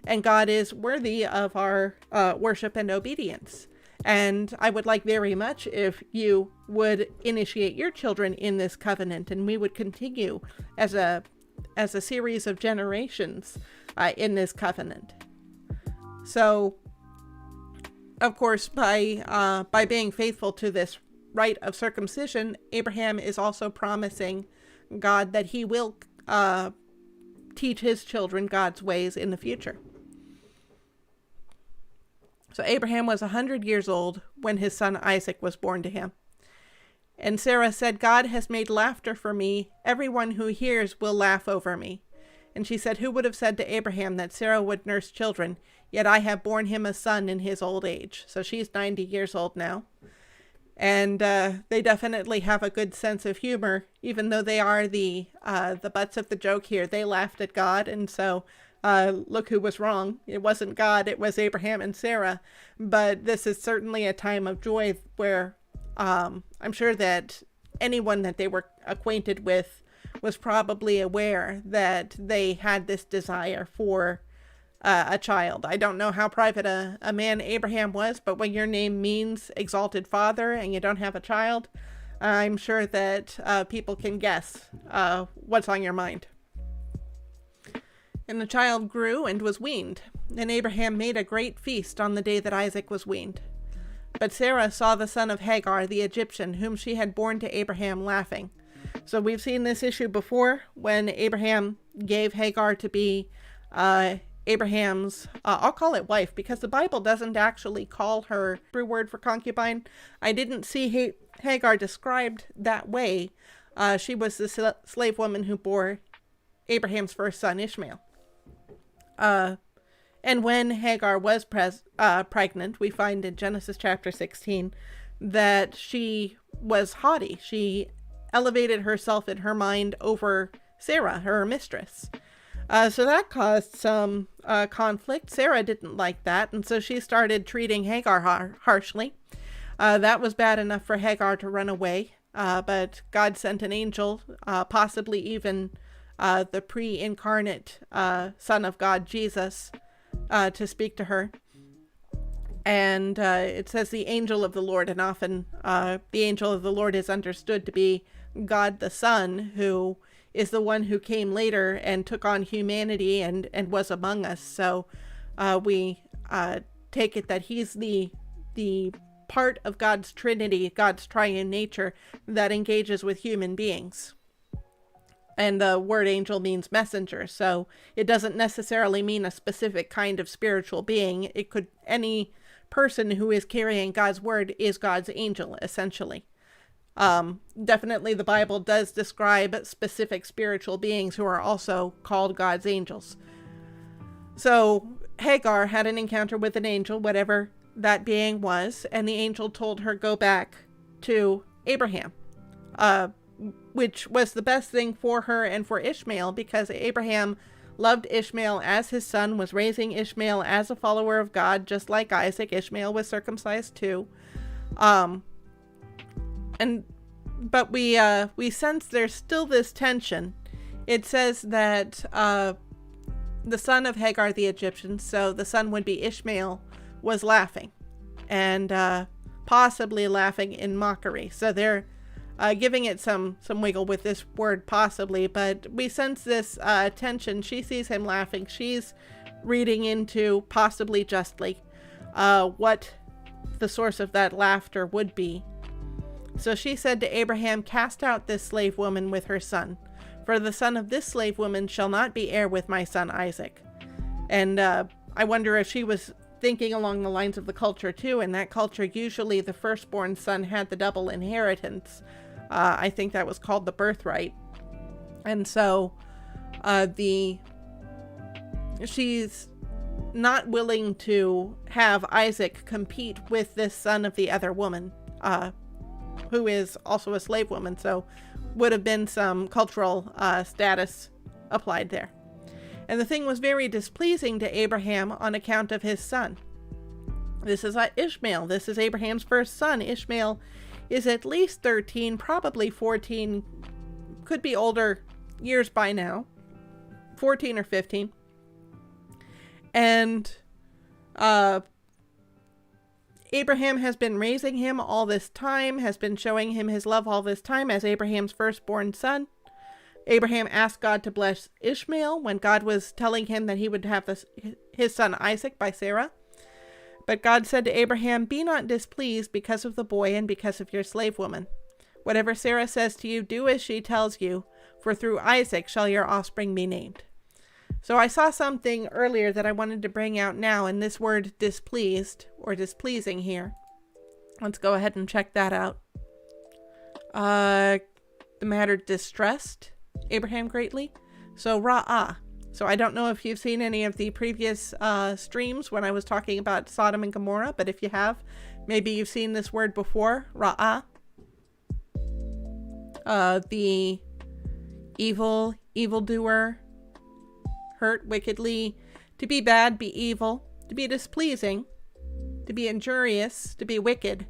And God is worthy of our worship and obedience. And I would like very much if you would initiate your children in this covenant, and we would continue as a series of generations in this covenant. So, of course, by being faithful to this rite of circumcision, Abraham is also promising God that he will teach his children God's ways in the future. So Abraham was 100 years old when his son Isaac was born to him. And Sarah said, God has made laughter for me. Everyone who hears will laugh over me. And she said, who would have said to Abraham that Sarah would nurse children? Yet I have borne him a son in his old age. So she's 90 years old now. And they definitely have a good sense of humor, even though they are the butts of the joke here. They laughed at God, and so look who was wrong. It wasn't God, it was Abraham and Sarah. But this is certainly a time of joy where I'm sure that anyone that they were acquainted with was probably aware that they had this desire for a child. I don't know how private a man Abraham was, but when your name means exalted father and you don't have a child, I'm sure that people can guess what's on your mind. And the child grew and was weaned, and Abraham made a great feast on the day that Isaac was weaned. But Sarah saw the son of Hagar, the Egyptian, whom she had borne to Abraham, laughing. So we've seen this issue before when Abraham gave Hagar to be Abraham's, I'll call it wife, because the Bible doesn't actually call her Hebrew word for concubine. I didn't see Hagar described that way. She was the slave woman who bore Abraham's first son, Ishmael. And when Hagar was pregnant, we find in Genesis chapter 16 that she was haughty. She elevated herself in her mind over Sarah, her mistress. So that caused some conflict. Sarah didn't like that, and so she started treating Hagar harshly. That was bad enough for Hagar to run away, but God sent an angel, possibly even the pre-incarnate Son of God, Jesus, to speak to her. And it says the angel of the Lord, and often the angel of the Lord is understood to be God the Son, who is the one who came later and took on humanity and was among us. So we take it that he's the part of God's Trinity, God's triune nature, that engages with human beings. And the word angel means messenger, so it doesn't necessarily mean a specific kind of spiritual being. It could, any person who is carrying God's word is God's angel, essentially. Definitely the Bible does describe specific spiritual beings who are also called God's angels. So Hagar had an encounter with an angel, whatever that being was, and the angel told her go back to Abraham, which was the best thing for her and for Ishmael, because Abraham loved Ishmael as his son, was raising Ishmael as a follower of God, just like Isaac. Ishmael was circumcised too. But we sense there's still this tension. It says that the son of Hagar the Egyptian, so the son would be Ishmael, was laughing, and possibly laughing in mockery. So they're giving it some wiggle with this word possibly, but we sense this tension. She sees him laughing. She's reading into, possibly justly, what the source of that laughter would be. So she said to Abraham, cast out this slave woman with her son, for the son of this slave woman shall not be heir with my son Isaac. And I wonder if she was thinking along the lines of the culture too. In that culture, usually the firstborn son had the double inheritance. I think that was called the birthright. And so she's not willing to have Isaac compete with this son of the other woman, who is also a slave woman. So would have been some cultural status applied there. And the thing was very displeasing to Abraham on account of his son. This is Ishmael. This is Abraham's first son. Ishmael is at least 13, probably 14, could be older years by now, 14 or 15. And Abraham has been raising him all this time, has been showing him his love all this time as Abraham's firstborn son. Abraham asked God to bless Ishmael when God was telling him that he would have his son Isaac by Sarah. But God said to Abraham, be not displeased because of the boy and because of your slave woman. Whatever Sarah says to you, do as she tells you, for through Isaac shall your offspring be named. So I saw something earlier that I wanted to bring out now, and this word displeased or displeasing here. Let's go ahead and check that out. The matter distressed Abraham greatly. So ra'ah. So I don't know if you've seen any of the previous streams when I was talking about Sodom and Gomorrah, but if you have, maybe you've seen this word before, ra'ah. The evildoer, hurt wickedly, to be bad, be evil, to be displeasing, to be injurious, to be wicked.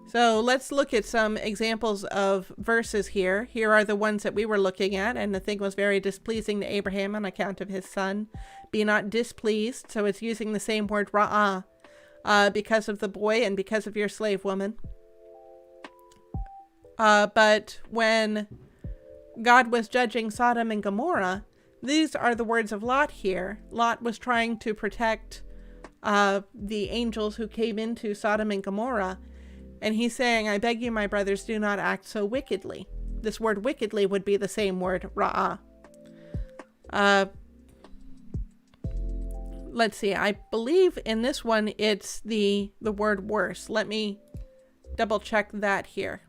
So let's look at some examples of verses here. Here are the ones that we were looking at, and the thing was very displeasing to Abraham on account of his son. Be not displeased, so it's using the same word ra'ah, because of the boy and because of your slave woman. But when God was judging Sodom and Gomorrah, these are the words of Lot here. Lot was trying to protect the angels who came into Sodom and Gomorrah. And he's saying, I beg you, my brothers, do not act so wickedly. This word wickedly would be the same word, ra'ah. Let's see. I believe in this one, it's the word worse. Let me double check that here.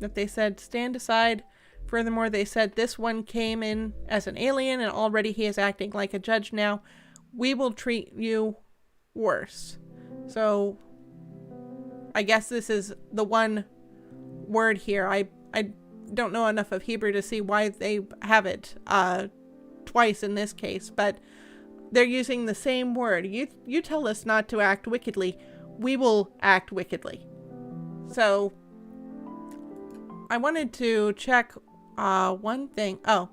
That they said, stand aside. Furthermore, they said, this one came in as an alien and already he is acting like a judge now. We will treat you worse. So I guess this is the one word here. I don't know enough of Hebrew to see why they have it twice in this case, but they're using the same word. You tell us not to act wickedly, we will act wickedly. So I wanted to check one thing. Oh,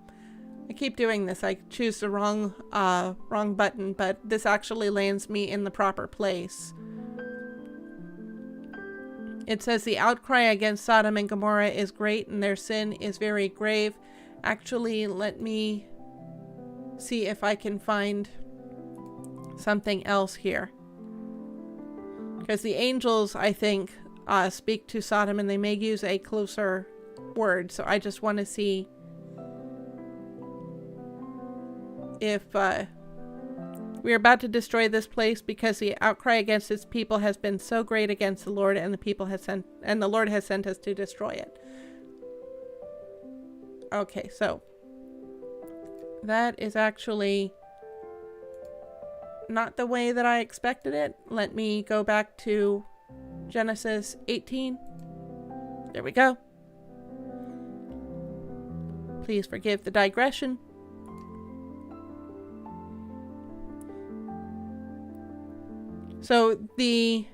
I keep doing this. I choose the wrong button, but this actually lands me in the proper place. It says the outcry against Sodom and Gomorrah is great and their sin is very grave. Actually, let me see if I can find something else here. Because the angels, I think, speak to Sodom and they may use a closer word. So I just want to see if we are about to destroy this place because the outcry against its people has been so great against the Lord, and the Lord has sent us to destroy it. Okay, so that is actually not the way that I expected it. Let me go back to Genesis 18. There we go. Please forgive the digression. So there's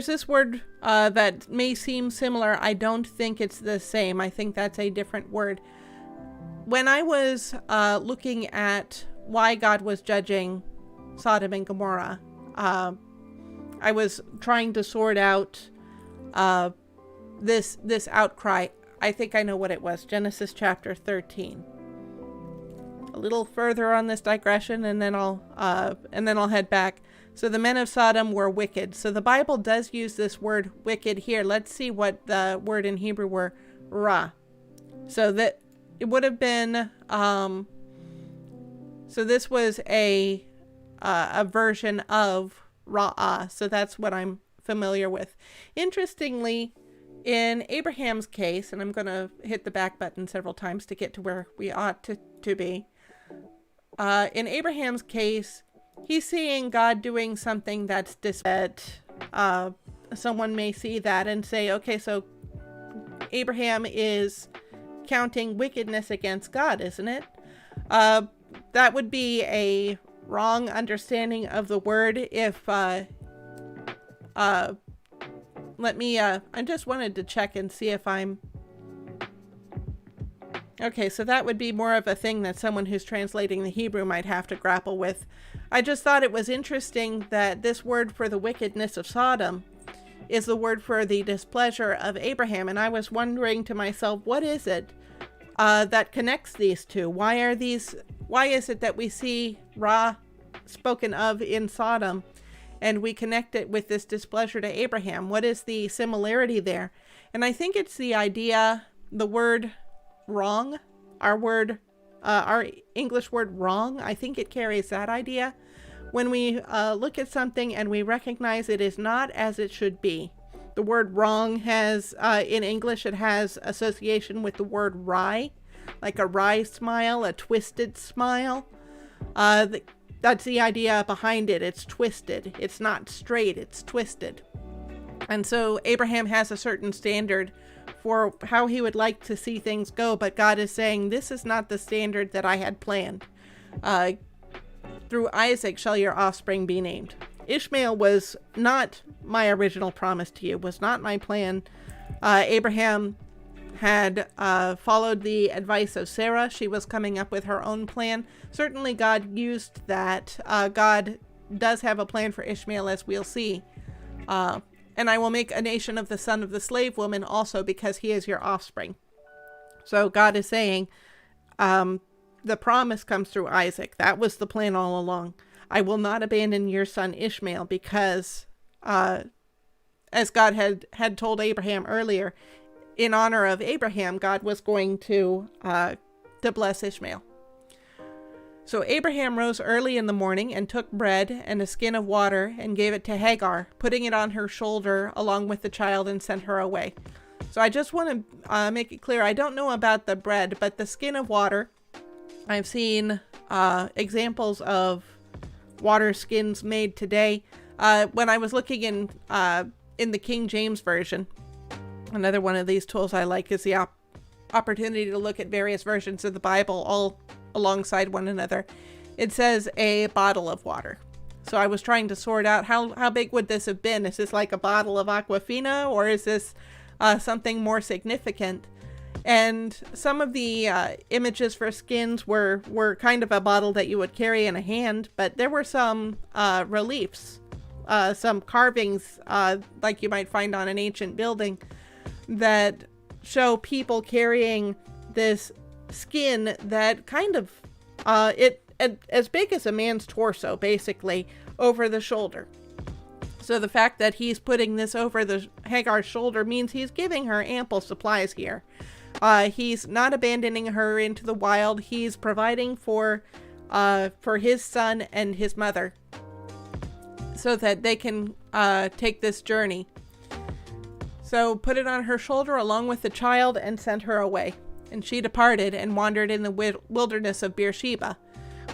this word that may seem similar. I don't think it's the same. I think that's a different word. When I was looking at why God was judging Sodom and Gomorrah, I was trying to sort out this outcry. I think I know what it was. Genesis chapter 13. A little further on this digression, and then I'll head back. So the men of Sodom were wicked. So the Bible does use this word wicked here. Let's see what the word in Hebrew were, ra. So that it would have been. So this was a version of ra'ah. So that's what I'm familiar with. Interestingly, in Abraham's case, and I'm going to hit the back button several times to get to where we ought to be. In Abraham's case, he's seeing God doing something that's someone may see that and say, okay, so Abraham is counting wickedness against God, isn't it? That would be a wrong understanding of the word. If I just wanted to check and see if I'm okay. So that would be more of a thing that someone who's translating the Hebrew might have to grapple with. I just thought it was interesting that this word for the wickedness of Sodom is the word for the displeasure of Abraham. And I was wondering to myself, what is it that connects these two? Why is it that we see Ra spoken of in Sodom and we connect it with this displeasure to Abraham? What is the similarity there? And I think it's the idea, the word wrong, our English word wrong, I think it carries that idea. When we look at something and we recognize it is not as it should be. The word wrong has, in English, it has association with the word wry, like a wry smile, a twisted smile. That's the idea behind it. It's twisted. It's not straight. It's twisted. And so Abraham has a certain standard for how he would like to see things go, but God is saying, this is not the standard that I had planned. Through Isaac shall your offspring be named. Ishmael was not my original promise to you, was not my plan. Abraham had followed the advice of Sarah. She was coming up with her own plan. Certainly God used that. God does have a plan for Ishmael, as we'll see. And I will make a nation of the son of the slave woman also, because he is your offspring. So God is saying, the promise comes through Isaac. That was the plan all along. I will not abandon your son Ishmael, because as God had told Abraham earlier, in honor of Abraham, God was going to bless Ishmael. So Abraham rose early in the morning and took bread and a skin of water and gave it to Hagar, putting it on her shoulder along with the child, and sent her away. So I just want to make it clear, I don't know about the bread, but the skin of water, I've seen examples of water skins made today. When I was looking in the King James Version, another one of these tools I like is the opportunity to look at various versions of the Bible all alongside one another. It says a bottle of water. So I was trying to sort out how big would this have been? Is this like a bottle of Aquafina, or is this something more significant? And some of the images for skins were kind of a bottle that you would carry in a hand, but there were some reliefs, some carvings like you might find on an ancient building that show people carrying this skin that kind of as big as a man's torso, basically, over the shoulder. So the fact that he's putting this over the Hagar's shoulder means he's giving her ample supplies here. He's not abandoning her into the wild. He's providing for his son and his mother so that they can take this journey. So put it on her shoulder along with the child and sent her away. And she departed and wandered in the wilderness of Beersheba,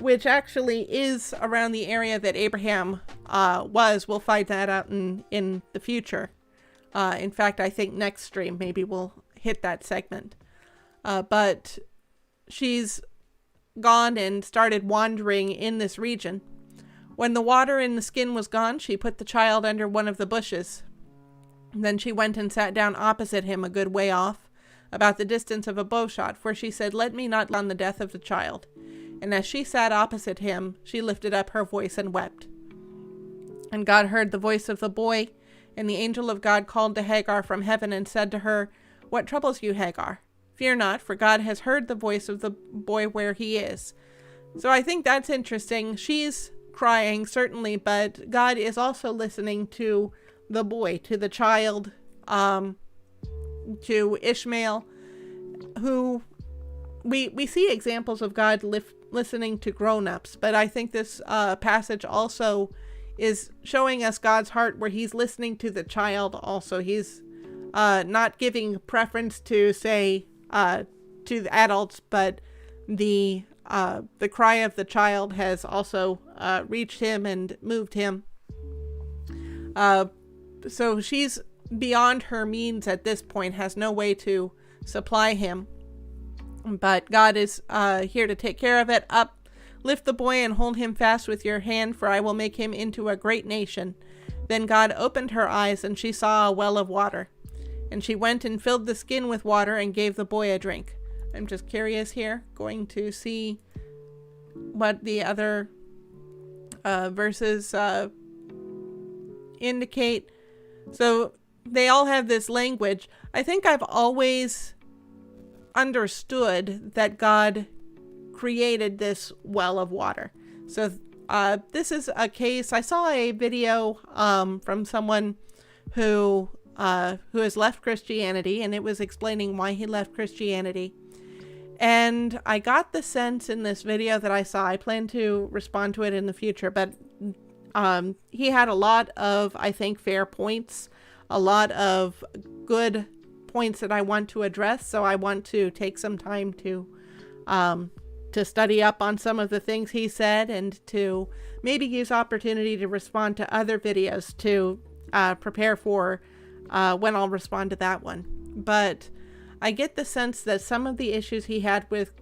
which actually is around the area that Abraham was. We'll find that out in the future. In fact, I think next stream maybe we'll hit that segment. But she's gone and started wandering in this region. When the water in the skin was gone, she put the child under one of the bushes. Then she went and sat down opposite him a good way off, about the distance of a bowshot, for she said, "Let me not on the death of the child." And as she sat opposite him, she lifted up her voice and wept. And God heard the voice of the boy, and the angel of God called to Hagar from heaven and said to her, "What troubles you, Hagar? Fear not, for God has heard the voice of the boy where he is." So I think that's interesting. She's crying, certainly, but God is also listening to the boy, to the child, to Ishmael, who we see examples of God listening to grown-ups, but I think this passage also is showing us God's heart, where he's listening to the child also. He's not giving preference to, say, to the adults, but the cry of the child has also reached him and moved him. So she's beyond her means at this point, has no way to supply him. But God is here to take care of it. Up, lift the boy and hold him fast with your hand, for I will make him into a great nation. Then God opened her eyes, and she saw a well of water. And she went and filled the skin with water and gave the boy a drink. I'm just curious here, going to see what the other verses indicate. So they all have this language. I think I've always understood that God created this well of water. So this is a case. I saw a video from someone who has left Christianity, and it was explaining why he left Christianity. And I got the sense in this video that I saw, I plan to respond to it in the future, but he had a lot of, I think, fair points, a lot of good points that I want to address. So I want to take some time to study up on some of the things he said, and to maybe use opportunity to respond to other videos to prepare for when I'll respond to that one. But I get the sense that some of the issues he had with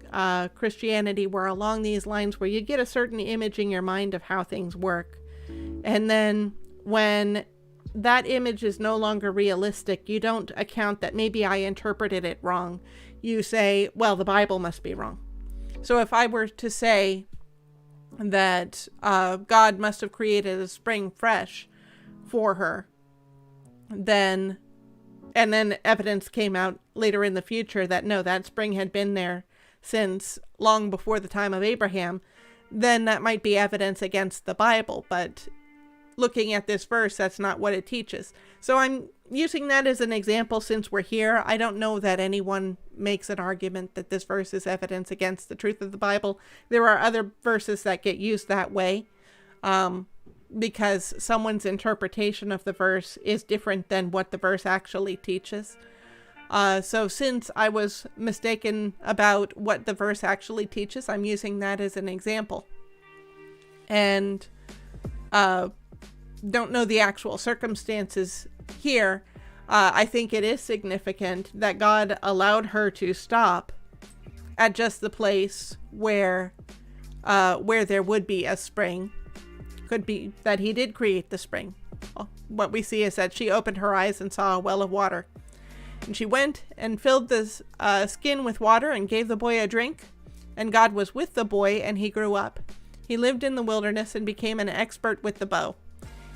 Christianity were along these lines, where you get a certain image in your mind of how things work. And then when that image is no longer realistic, you don't account that maybe I interpreted it wrong. You say, well, the Bible must be wrong. So if I were to say that God must have created a spring fresh for her, then evidence came out later in the future that no, that spring had been there since long before the time of Abraham, then that might be evidence against the Bible. But looking at this verse, that's not what it teaches. So I'm using that as an example since we're here. I don't know that anyone makes an argument that this verse is evidence against the truth of the Bible. There are other verses that get used that way, because someone's interpretation of the verse is different than what the verse actually teaches. So since I was mistaken about what the verse actually teaches, I'm using that as an example. And don't know the actual circumstances here. I think it is significant that God allowed her to stop at just the place where there would be a spring. Could be that he did create the spring. Well, what we see is that she opened her eyes and saw a well of water. And she went and filled the skin with water and gave the boy a drink. And God was with the boy, and he grew up. He lived in the wilderness and became an expert with the bow.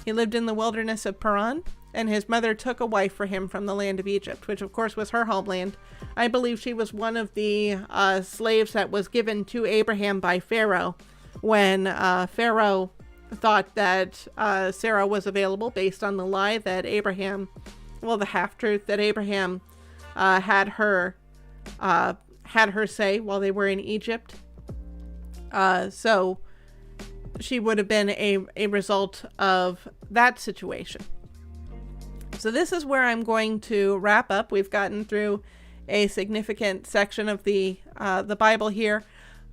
He lived in the wilderness of Paran, and his mother took a wife for him from the land of Egypt, which of course was her homeland. I believe she was one of the slaves that was given to Abraham by Pharaoh when Pharaoh thought that Sarah was available based on the lie that Abraham, well, the half-truth that Abraham had her had her say while they were in Egypt. So she would have been a result of that situation. So this is where I'm going to wrap up. We've gotten through a significant section of the Bible here.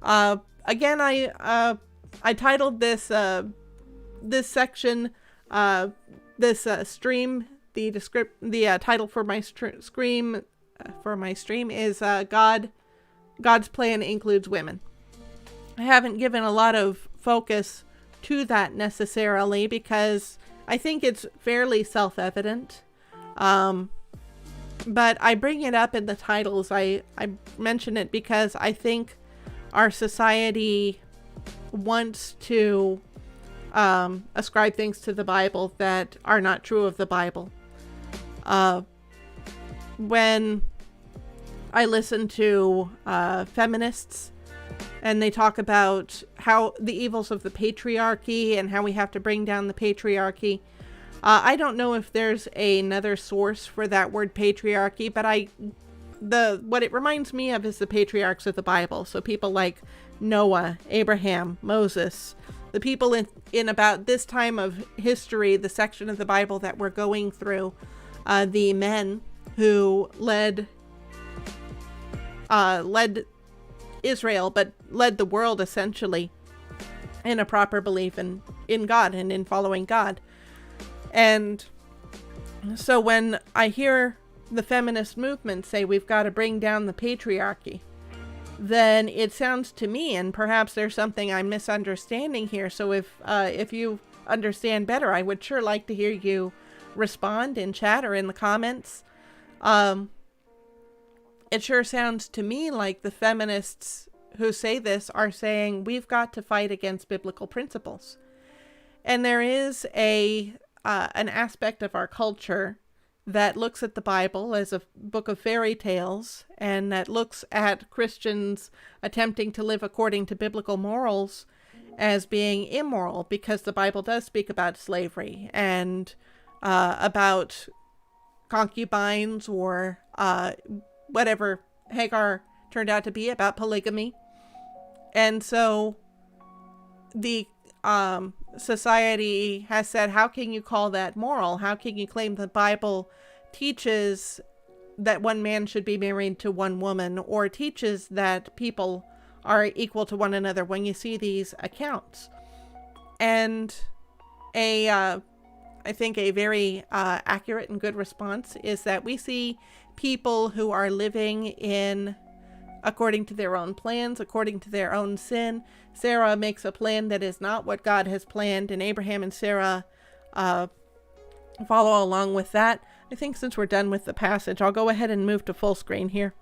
Again, I titled this section, stream. The title for my stream is God's plan includes women. I haven't given a lot of focus to that necessarily because I think it's fairly self-evident. But I bring it up in the titles. I mention it because I think our society wants to ascribe things to the Bible that are not true of the Bible. When I listen to feminists and they talk about how the evils of the patriarchy and how we have to bring down the patriarchy, I don't know if there's another source for that word patriarchy, but what it reminds me of is the patriarchs of the Bible. So people like Noah, Abraham, Moses, the people in about this time of history, the section of the Bible that we're going through, the men who led Israel, but led the world essentially in a proper belief in God and in following God. And so when I hear the feminist movement say we've got to bring down the patriarchy, then it sounds to me, and perhaps there's something I'm misunderstanding here, so if you understand better, I would sure like to hear you respond in chat or in the comments. It sure sounds to me like the feminists who say this are saying we've got to fight against biblical principles. And there is an aspect of our culture that looks at the Bible as a book of fairy tales and that looks at Christians attempting to live according to biblical morals as being immoral, because the Bible does speak about slavery and about concubines or whatever Hagar turned out to be, about polygamy. And so the society has said, how can you call that moral? How can you claim the Bible teaches that one man should be married to one woman, or teaches that people are equal to one another when you see these accounts? And I think a very accurate and good response is that we see people who are living in according to their own plans, according to their own sin. Sarah makes a plan that is not what God has planned, and Abraham and Sarah follow along with that. I think since we're done with the passage, I'll go ahead and move to full screen here.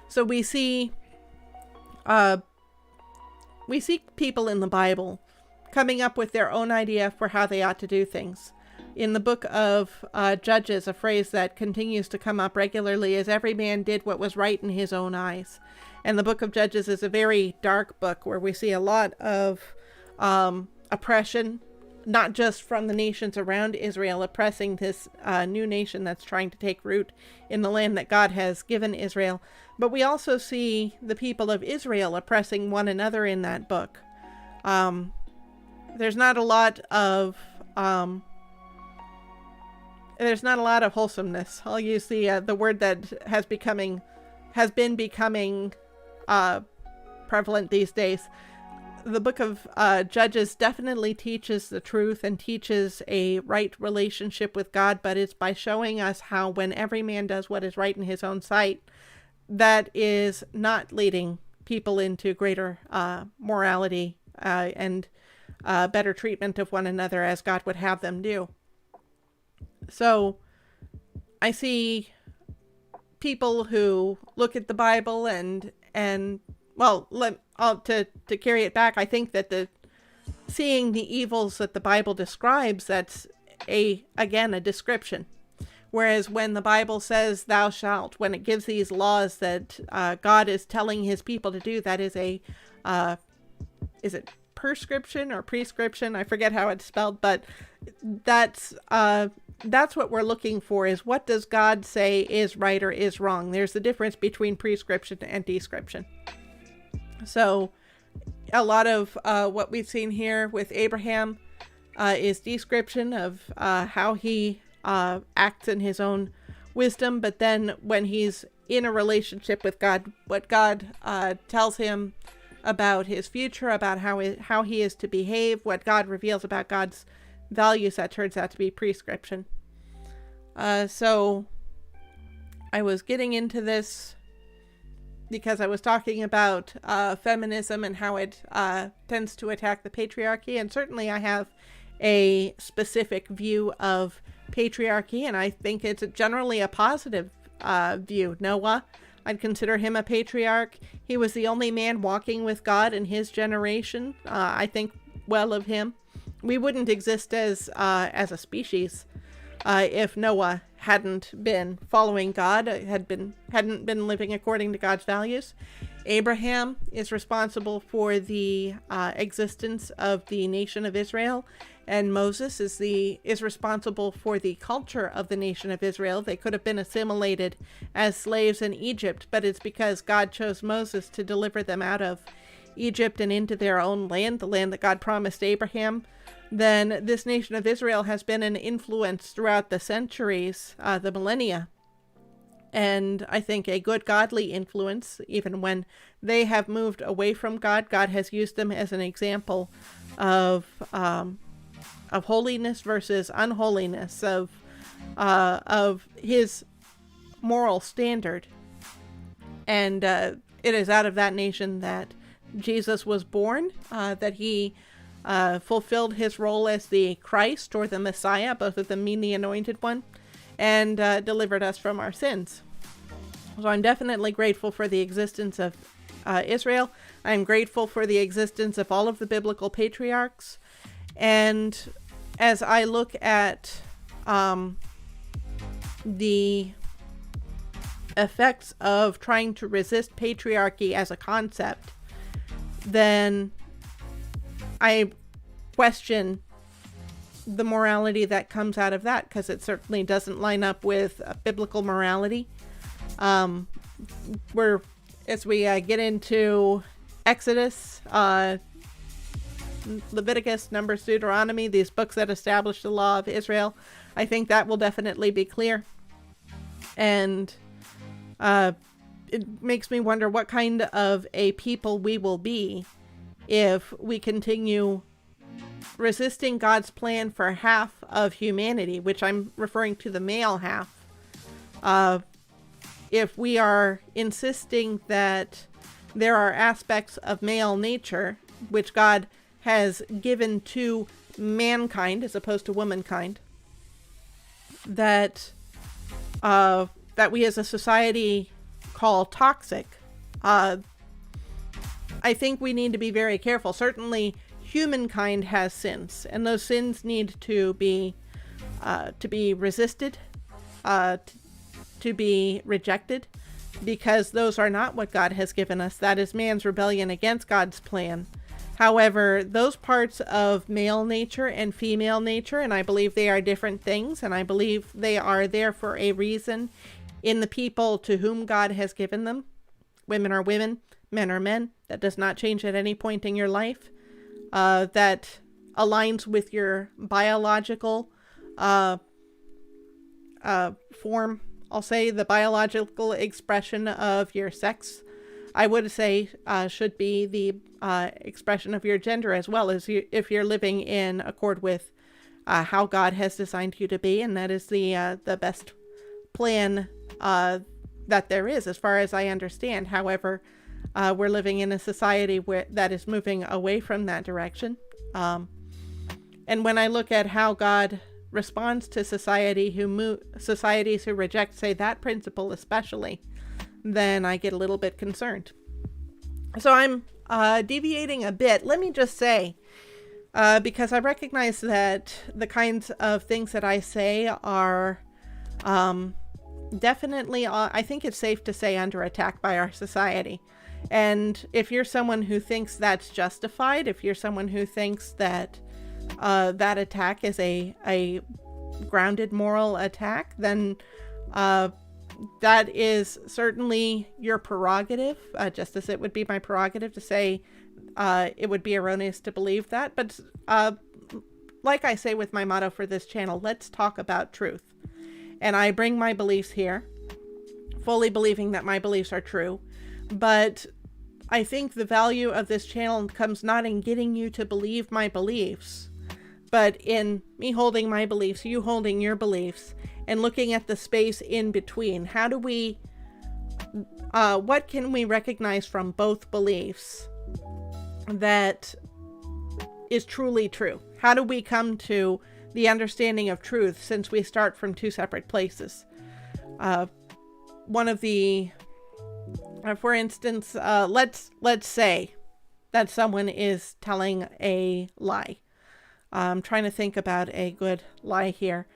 So we see people in the Bible coming up with their own idea for how they ought to do things. In the book of Judges, a phrase that continues to come up regularly is every man did what was right in his own eyes. And the book of Judges is a very dark book where we see a lot of oppression, not just from the nations around Israel oppressing this new nation that's trying to take root in the land that God has given Israel, but we also see the people of Israel oppressing one another in that book. There's not a lot of wholesomeness. I'll use the word that has been becoming prevalent these days. The book of Judges definitely teaches the truth and teaches a right relationship with God, but it's by showing us how when every man does what is right in his own sight, that is not leading people into greater morality and better treatment of one another as God would have them do. So I see people who look at the Bible and well, to carry it back, I think that seeing the evils that the Bible describes, that's a description. Whereas when the Bible says thou shalt, when it gives these laws that God is telling his people to do, that is is it prescription or prescription? I forget how it's spelled, but that's that's what we're looking for, is what does God say is right or is wrong. There's the difference between prescription and description. So a lot of what we've seen here with Abraham is description of how he acts in his own wisdom. But then when he's in a relationship with God, what God tells him about his future, about how he is to behave, what God reveals about God's values, that turns out to be prescription. So I was getting into this because I was talking about feminism and how it tends to attack the patriarchy. And certainly I have a specific view of patriarchy, and I think it's generally a positive view. Noah, I'd consider him a patriarch. He was the only man walking with God in his generation. I think well of him. We wouldn't exist as a species if Noah hadn't been following God, hadn't been living according to God's values. Abraham is responsible for the existence of the nation of Israel, and Moses is responsible for the culture of the nation of Israel. They could have been assimilated as slaves in Egypt, but it's because God chose Moses to deliver them out of Egypt and into their own land, the land that God promised Abraham. Then this nation of Israel has been an influence throughout the centuries, the millennia. And I think a good godly influence, even when they have moved away from God, God has used them as an example of holiness versus unholiness, of his moral standard. And it is out of that nation that Jesus was born, that he fulfilled his role as the Christ or the Messiah, both of them mean the anointed one, and delivered us from our sins. So I'm definitely grateful for the existence of Israel. I'm grateful for the existence of all of the biblical patriarchs. And as I look at the effects of trying to resist patriarchy as a concept, then I question the morality that comes out of that, because it certainly doesn't line up with biblical morality. As we get into Exodus, Leviticus, Numbers, Deuteronomy, these books that establish the law of Israel, I think that will definitely be clear. And it makes me wonder what kind of a people we will be if we continue resisting God's plan for half of humanity, which I'm referring to the male half. If we are insisting that there are aspects of male nature which God has given to mankind as opposed to womankind, that we as a society call toxic, I think we need to be very careful. Certainly, humankind has sins, and those sins need to be resisted, to be rejected, because those are not what God has given us. That is man's rebellion against God's plan. However, those parts of male nature and female nature, and I believe they are different things, and I believe they are there for a reason in the people to whom God has given them. Women are women, men are men. That does not change at any point in your life. That aligns with your biological form. I'll say the biological expression of your sex, I would say, should be the expression of your gender, as well as if you're living in accord with how God has designed you to be, and that is the best plan that there is, as far as I understand. However, we're living in a society that is moving away from that direction. And when I look at how God responds to societies who reject, say, that principle especially, then I get a little bit concerned. So I'm deviating a bit. Let me just say, because I recognize that the kinds of things that I say are definitely, I think it's safe to say, under attack by our society. And if you're someone who thinks that's justified, if you're someone who thinks that that attack is a grounded moral attack, then that is certainly your prerogative, just as it would be my prerogative to say it would be erroneous to believe that. But like I say with my motto for this channel, let's talk about truth. And I bring my beliefs here, fully believing that my beliefs are true. But I think the value of this channel comes not in getting you to believe my beliefs, but in me holding my beliefs, you holding your beliefs, and looking at the space in between. How do we, what can we recognize from both beliefs that is truly true? How do we come to the understanding of truth since we start from two separate places? One of the, for instance, let's say that someone is telling a lie. I'm trying to think about a good lie here.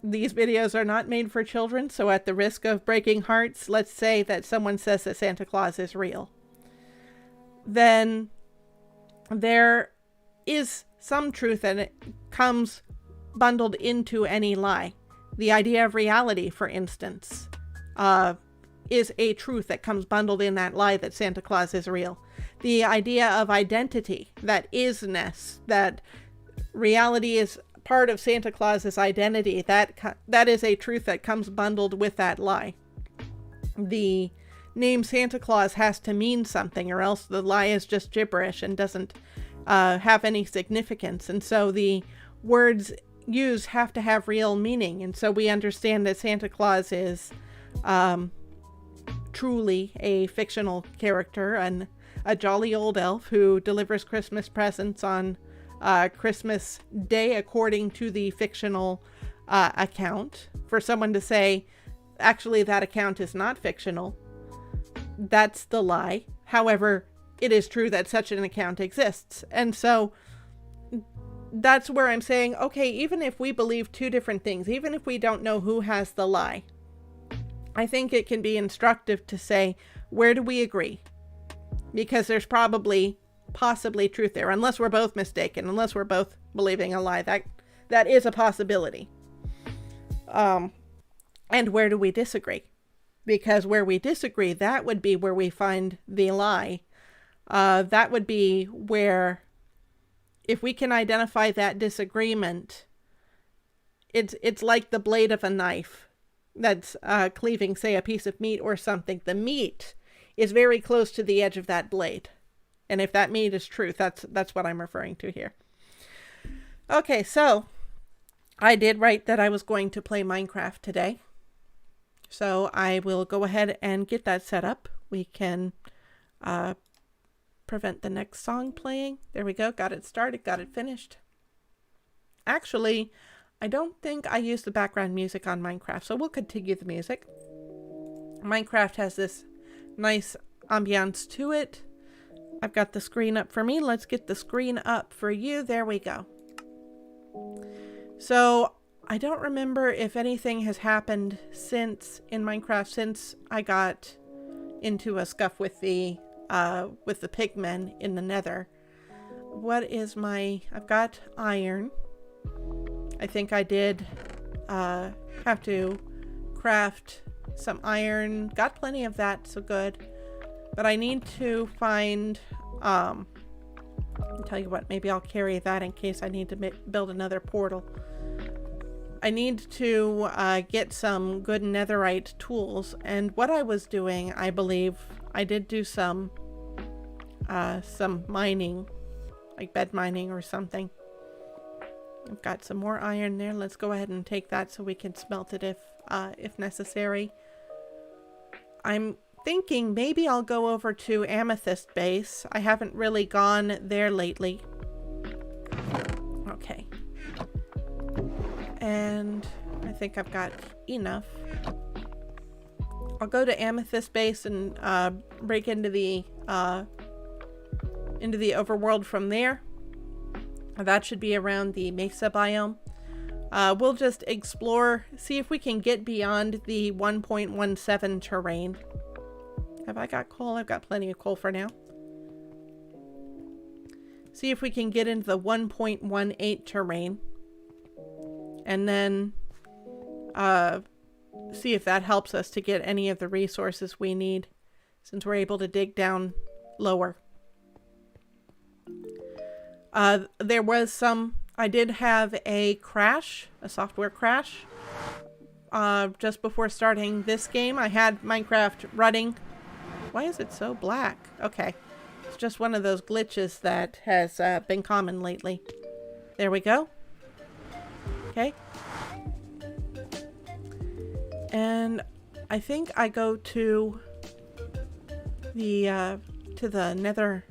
These videos are not made for children, so at the risk of breaking hearts, let's say that someone says that Santa Claus is real. Then there is some truth, and it comes bundled into any lie. The idea of reality, for instance, is a truth that comes bundled in that lie that Santa Claus is real. The idea of identity, that isness, that reality is part of Santa Claus's identity, that is a truth that comes bundled with that lie. The name Santa Claus has to mean something, or else the lie is just gibberish and doesn't have any significance. And so the words used have to have real meaning. And so we understand that Santa Claus is truly a fictional character, and a jolly old elf who delivers Christmas presents on Christmas Day according to the fictional account. For someone to say, actually, that account is not fictional, that's the lie. However, it is true that such an account exists. And so that's where I'm saying, okay, even if we believe two different things, even if we don't know who has the lie, I think it can be instructive to say, where do we agree? Because there's possibly truth there, unless we're both mistaken, unless we're both believing a lie. That is a possibility. And where do we disagree? Because where we disagree, that would be where we find the lie. That would be where, if we can identify that disagreement, it's like the blade of a knife that's cleaving, say, a piece of meat or something. The meat is very close to the edge of that blade. And if that meat is truth, that's what I'm referring to here. Okay, so I did write that I was going to play Minecraft today. So I will go ahead and get that set up. We can prevent the next song playing. There we go. Got it started. Got it finished. Actually, I don't think I used the background music on Minecraft, so we'll continue the music. Minecraft has this nice ambiance to it. I've got the screen up for me. Let's get the screen up for you. There we go. So I don't remember if anything has happened in Minecraft since I got into a scuff with the pigmen in the nether. I've got iron. I think I did have to craft some iron. Got plenty of that, so good. But I need to find, I'll tell you what, maybe I'll carry that in case I need to build another portal. I need to get some good netherite tools. And what I was doing, I believe, I did do some mining, like bed mining or something. I've got some more iron there. Let's go ahead and take that so we can smelt it if necessary. I'm thinking maybe I'll go over to Amethyst Base. I haven't really gone there lately. Okay. And I think I've got enough. I'll go to Amethyst Base and break into the overworld from there. That should be around the Mesa biome. We'll just explore, see if we can get beyond the 1.17 terrain. Have I got coal? I've got plenty of coal for now. See if we can get into the 1.18 terrain. and then see if that helps us to get any of the resources we need, since we're able to dig down lower. There was I did have a software crash. Just before starting this game, I had Minecraft running. Why is it so black? Okay. It's just one of those glitches that has been common lately. There we go. Okay. And I think I go to the nether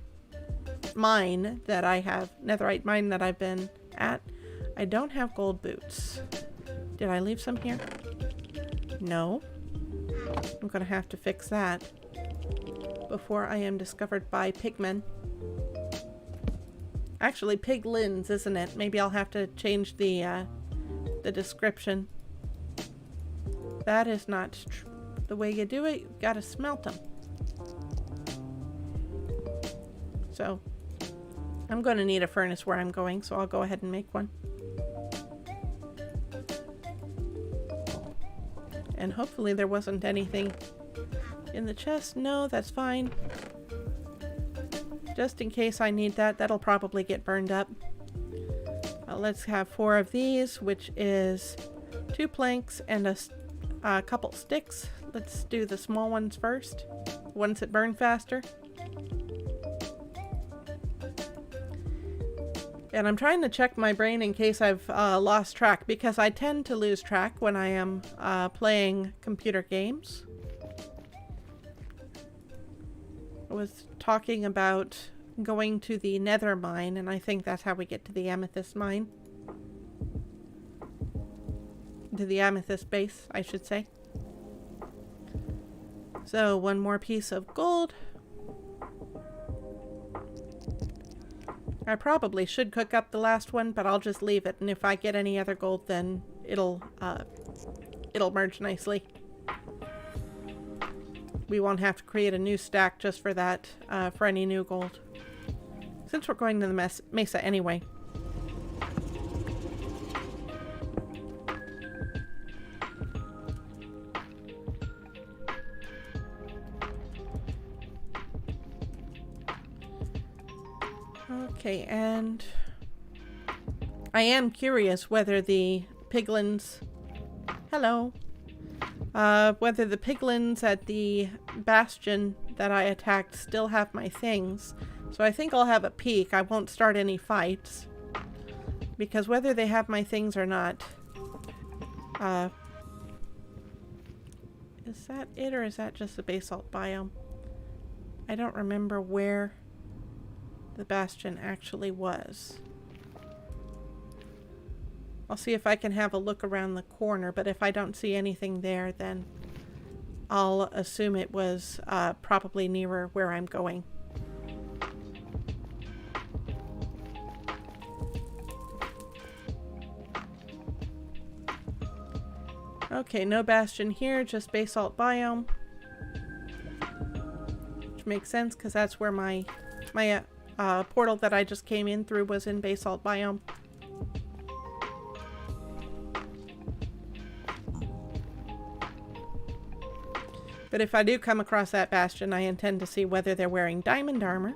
mine that I have, netherite mine that I've been at. I don't have gold boots. Did I leave some here? No. I'm gonna have to fix that before I am discovered by pigmen. Actually, piglins, isn't it? Maybe I'll have to change the description. That is not the way you do it. You gotta smelt them. So, I'm going to need a furnace where I'm going, so I'll go ahead and make one. And hopefully there wasn't anything in the chest. No, that's fine. Just in case I need that. That'll probably get burned up. Let's have 4 of these, which is 2 planks and a couple sticks. Let's do the small ones first. Ones that burn faster. And I'm trying to check my brain in case I've lost track, because I tend to lose track when I am playing computer games. I was talking about going to the nether mine, and I think that's how we get to the amethyst mine. To the amethyst base, I should say. So, 1 more piece of gold. I probably should cook up the last one, but I'll just leave it, and if I get any other gold, then it'll merge nicely. We won't have to create a new stack just for that, for any new gold. Since we're going to the mesa anyway. Okay, and I am curious whether the piglins... Hello. Whether the piglins at the bastion that I attacked still have my things. So I think I'll have a peek. I won't start any fights. Because whether they have my things or not... is that it, or is that just the basalt biome? I don't remember where the bastion actually was. I'll see if I can have a look around the corner, but if I don't see anything there, then I'll assume it was probably nearer where I'm going. Okay, no bastion here, just basalt biome. Which makes sense, because that's where my portal that I just came in through was in basalt biome. But if I do come across that bastion, I intend to see whether they're wearing diamond armor.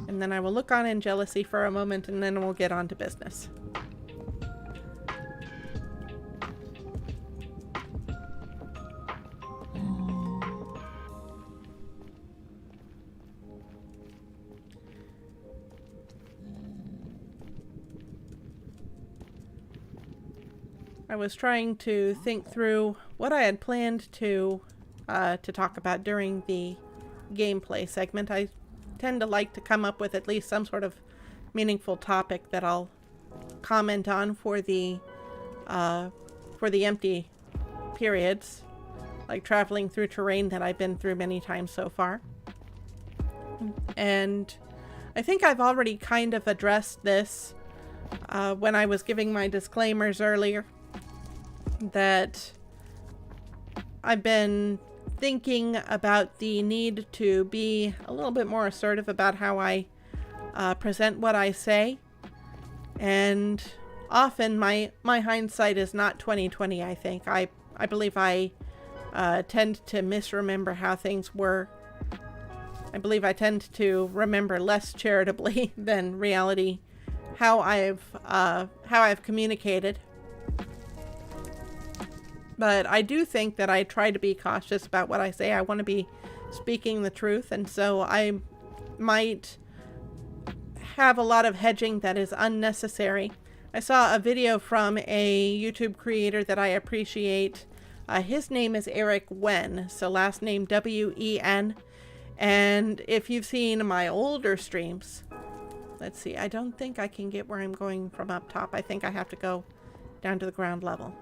And then I will look on in jealousy for a moment, and then we'll get on to business. I was trying to think through what I had planned to talk about during the gameplay segment. I tend to like to come up with at least some sort of meaningful topic that I'll comment on for the empty periods, like traveling through terrain that I've been through many times so far. And I think I've already kind of addressed this when I was giving my disclaimers earlier, that I've been thinking about the need to be a little bit more assertive about how I present what I say, and often my hindsight is not 20/20. I think I believe I tend to misremember how things were. I believe I tend to remember less charitably than reality how I've communicated. But I do think that I try to be cautious about what I say. I want to be speaking the truth, and so I might have a lot of hedging that is unnecessary. I saw a video from a YouTube creator that I appreciate. His name is Eric Wen, so last name W-E-N. And if you've seen my older streams, let's see, I don't think I can get where I'm going from up top. I think I have to go down to the ground level.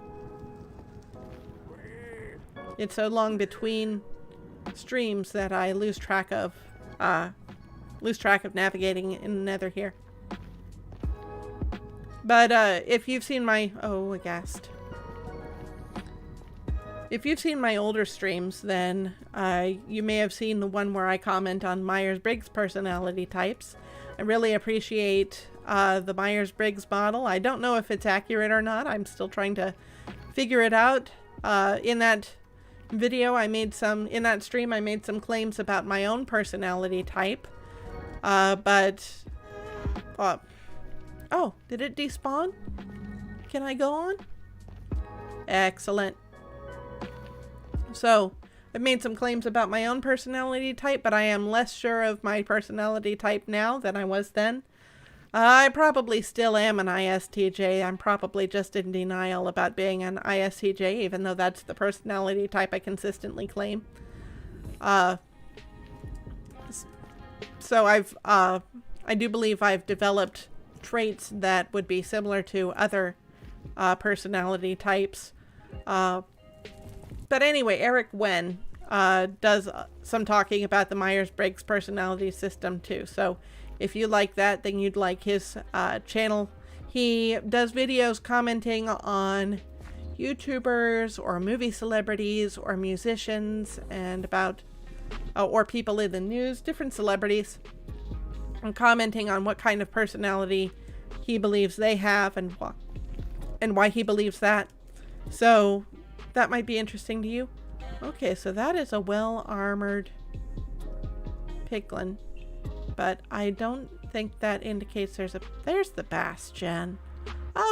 It's so long between streams that I lose track of navigating in the nether here. But if you've seen my if you've seen my older streams, then you may have seen the one where I comment on Myers-Briggs personality types. I really appreciate the Myers-Briggs model. I don't know if it's accurate or not. I'm still trying to figure it out. In that video, in that stream, I made some claims about my own personality type. Oh, did it despawn? Can I go on? Excellent. So, I've made some claims about my own personality type, but I am less sure of my personality type now than I was then. I probably still am an ISTJ. I'm probably just in denial about being an ISTJ, even though that's the personality type I consistently claim. So I do believe I've developed traits that would be similar to other personality types. But anyway, Eric Wen does some talking about the Myers-Briggs personality system too. So if you like that, then you'd like his channel. He does videos commenting on YouTubers or movie celebrities or musicians and about or people in the news, different celebrities, and commenting on what kind of personality he believes they have and why he believes that. So that might be interesting to you. Okay, so that is a well-armored piglin, but I don't think that indicates there's the bastion.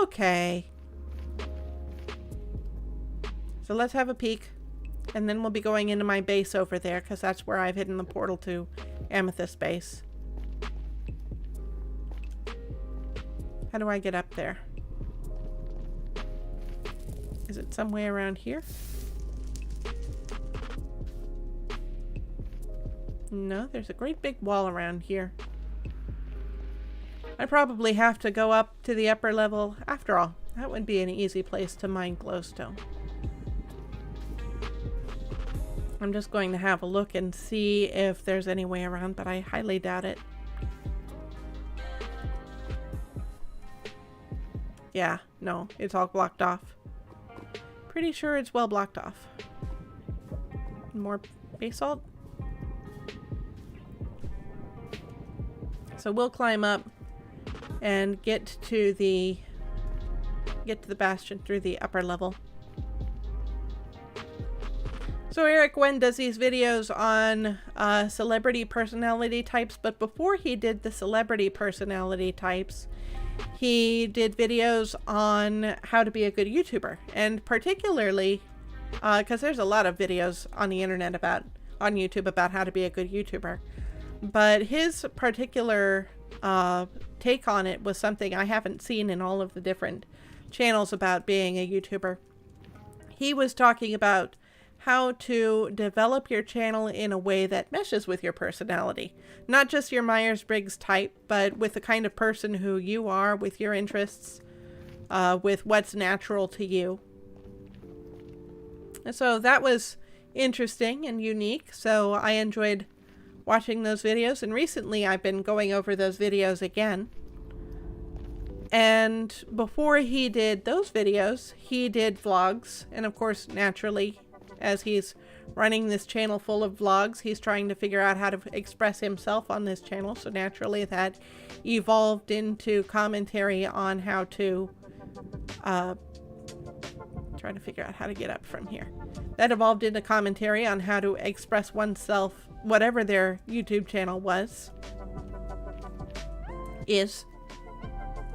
Okay. So let's have a peek, and then we'll be going into my base over there, because that's where I've hidden the portal to Amethyst base. How do I get up there? Is it some way around here? No, there's a great big wall around here. I probably have to go up to the upper level. After all, that would be an easy place to mine glowstone. I'm just going to have a look and see if there's any way around, but I highly doubt it. Yeah, no, it's all blocked off. Pretty sure it's well blocked off. More basalt. So we'll climb up and get to the bastion through the upper level. So Eric Wen does these videos on celebrity personality types, but before he did the celebrity personality types, he did videos on how to be a good YouTuber, and particularly because there's a lot of videos on the internet on YouTube about how to be a good YouTuber, but his particular take on it was something I haven't seen in all of the different channels about being a YouTuber. He was talking about how to develop your channel in a way that meshes with your personality. Not just your Myers-Briggs type, but with the kind of person who you are, with your interests, with what's natural to you. And so that was interesting and unique, so I enjoyed watching those videos, and recently I've been going over those videos again. And before he did those videos, he did vlogs, and of course, naturally, as he's running this channel full of vlogs, he's trying to figure out how to express himself on this channel. So naturally that evolved into commentary on how to Trying to figure out how to get up from here. That evolved into commentary on how to express oneself, whatever their YouTube channel is.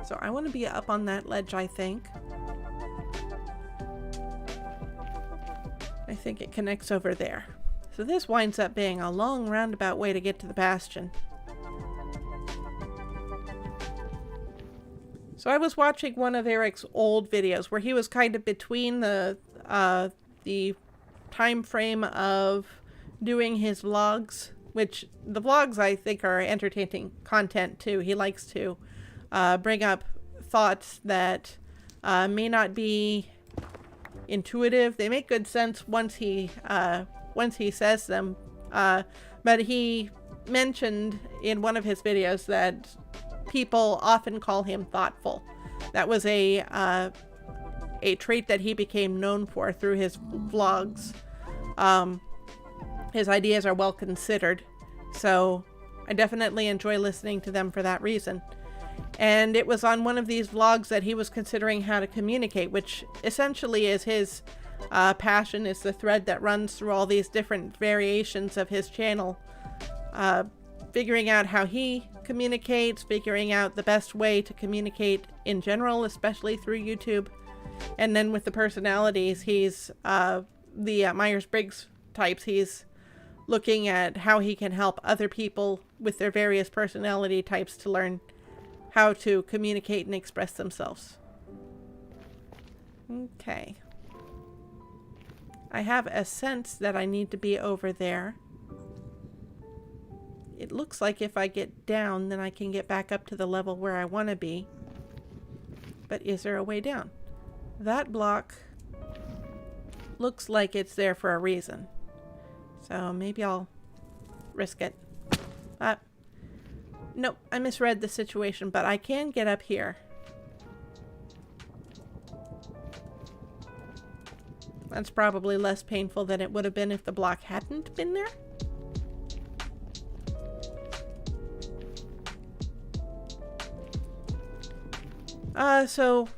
So I want to be up on that ledge, I think. I think it connects over there. So this winds up being a long roundabout way to get to the bastion. So I was watching one of Eric's old videos where he was kind of between the time frame of doing his vlogs, which the vlogs I think are entertaining content too. He likes to bring up thoughts that may not be intuitive. They make good sense once he says them. But he mentioned in one of his videos that people often call him thoughtful. That was a trait that he became known for through his vlogs. His ideas are well considered, so I definitely enjoy listening to them for that reason. And it was on one of these vlogs that he was considering how to communicate, which essentially is his passion, is the thread that runs through all these different variations of his channel. Figuring out how he communicates, figuring out the best way to communicate in general, especially through YouTube. And then with the personalities, he's the Myers-Briggs types. He's looking at how he can help other people with their various personality types to learn how to communicate and express themselves. Okay. I have a sense that I need to be over there. It looks like if I get down, then I can get back up to the level where I want to be. But is there a way down? That block looks like it's there for a reason. So maybe I'll risk it. Nope, I misread the situation, but I can get up here. That's probably less painful than it would have been if the block hadn't been there. So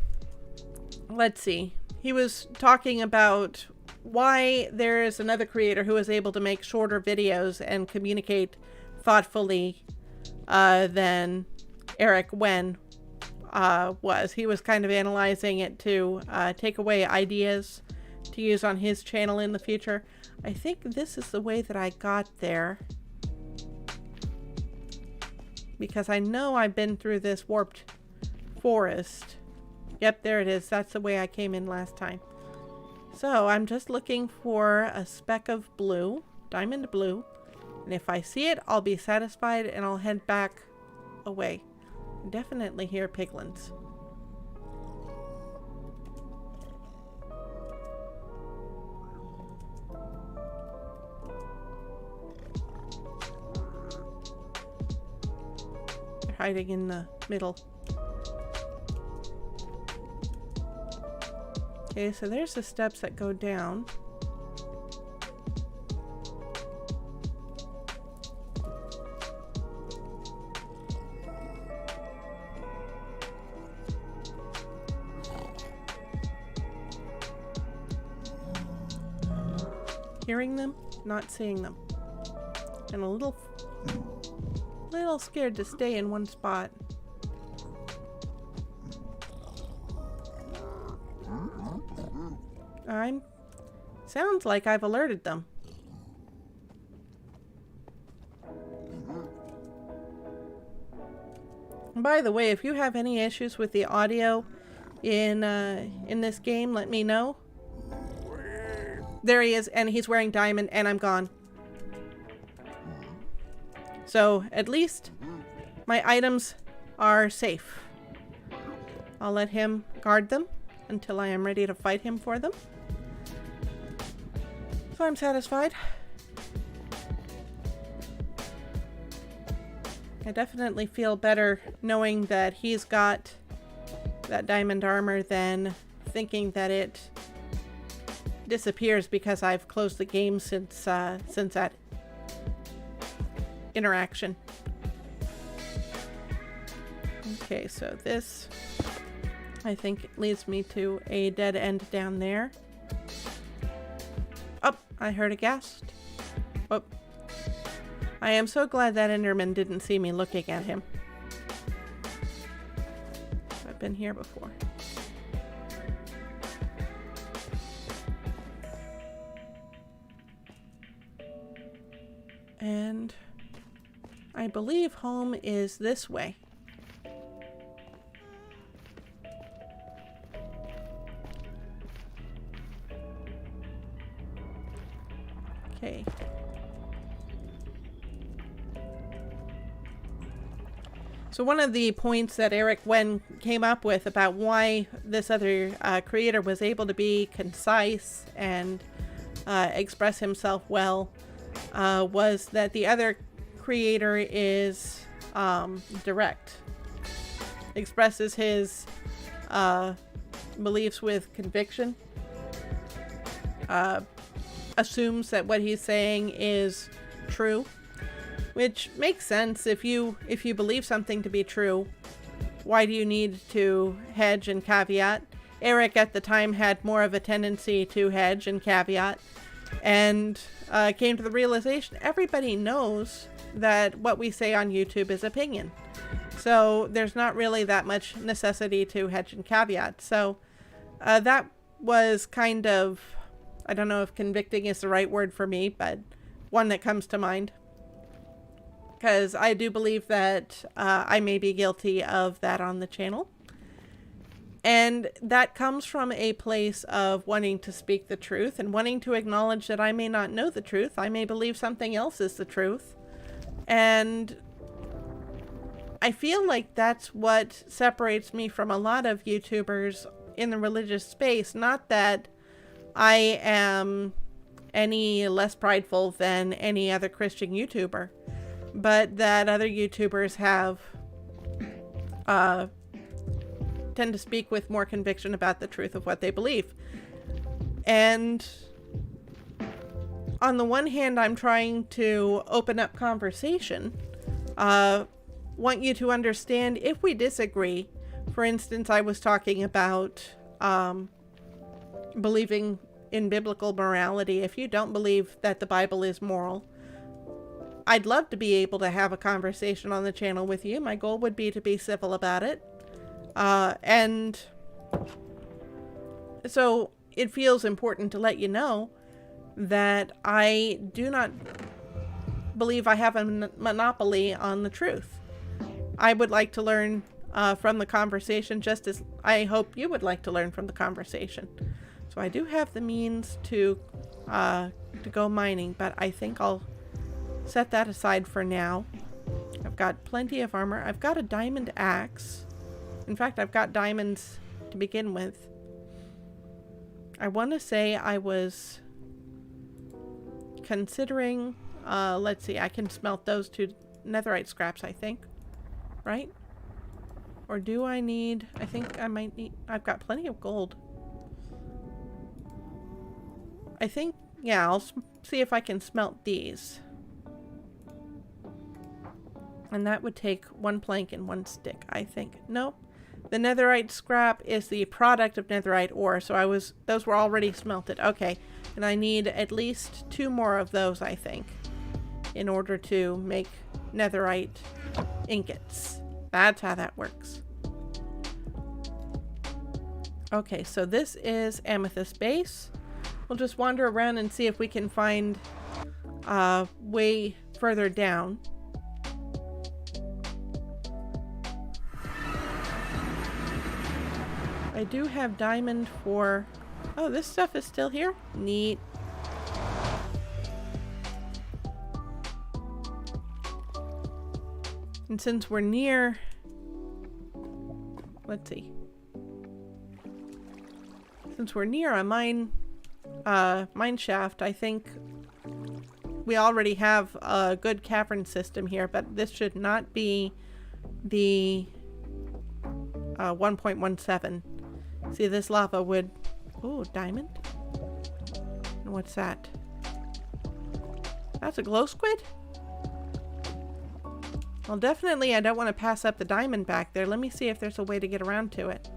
let's see. He was talking about why there is another creator who is able to make shorter videos and communicate thoughtfully than Eric Wen was. He was kind of analyzing it to take away ideas to use on his channel in the future. I think this is the way that I got there, because I know I've been through this warped forest. Yep, there it is. That's the way I came in last time. So I'm just looking for a speck of blue, diamond blue, and if I see it, I'll be satisfied and I'll head back away. I definitely hear piglins. They're hiding in the middle. Okay, so there's the steps that go down. Hearing them, not seeing them. And a little scared to stay in one spot. Sounds like I've alerted them. And by the way, if you have any issues with the audio in this game, let me know. There he is, and he's wearing diamond, and I'm gone. So at least my items are safe. I'll let him guard them until I am ready to fight him for them. So I'm satisfied. I definitely feel better knowing that he's got that diamond armor than thinking that it disappears because I've closed the game since that interaction. Okay, so this I think it leads me to a dead end down there. Oh, I heard a ghast. Oh. I am so glad that Enderman didn't see me looking at him. I've been here before. And I believe home is this way. Okay. So one of the points that Eric Wen came up with about why this other creator was able to be concise and express himself well was that the other creator is direct, expresses his beliefs with conviction, assumes that what he's saying is true. Which makes sense. If you believe something to be true, why do you need to hedge and caveat? Eric at the time had more of a tendency to hedge and caveat, and came to the realization everybody knows that what we say on YouTube is opinion. So there's not really that much necessity to hedge and caveat. So that was kind of, I don't know if convicting is the right word for me, but one that comes to mind. Because I do believe that I may be guilty of that on the channel. And that comes from a place of wanting to speak the truth and wanting to acknowledge that I may not know the truth. I may believe something else is the truth. And I feel like that's what separates me from a lot of YouTubers in the religious space. Not that I am any less prideful than any other Christian YouTuber, but that other YouTubers have tend to speak with more conviction about the truth of what they believe. And on the one hand, I'm trying to open up conversation, want you to understand if we disagree. For instance, I was talking about believing in biblical morality. If you don't believe that the Bible is moral, I'd love to be able to have a conversation on the channel with you. My goal would be to be civil about it. And so it feels important to let you know that I do not believe I have a monopoly on the truth. I would like to learn from the conversation, just as I hope you would like to learn from the conversation. So I do have the means to go mining, but I think I'll set that aside for now. I've got plenty of armor. I've got a diamond axe. In fact, I've got diamonds to begin with. I want to say I was considering, let's see, I can smelt those 2 netherite scraps, I think. Right? Or do I need, I think I might need, I've got plenty of gold. I think, yeah, I'll see if I can smelt these. And that would take 1 plank and 1 stick, I think. Nope. The netherite scrap is the product of netherite ore, so those were already smelted. Okay. And I need at least 2 more of those, I think, in order to make netherite ingots. That's how that works. Okay, so this is Amethyst Base. We'll just wander around and see if we can find way further down. I do have diamond for... Oh, this stuff is still here? Neat. And since we're near... Let's see. Since we're near a mine shaft, I think we already have a good cavern system here, but this should not be the 1.17. See, this lava would... Ooh, diamond? And what's that? That's a glow squid? Well, definitely I don't want to pass up the diamond back there. Let me see if there's a way to get around to it.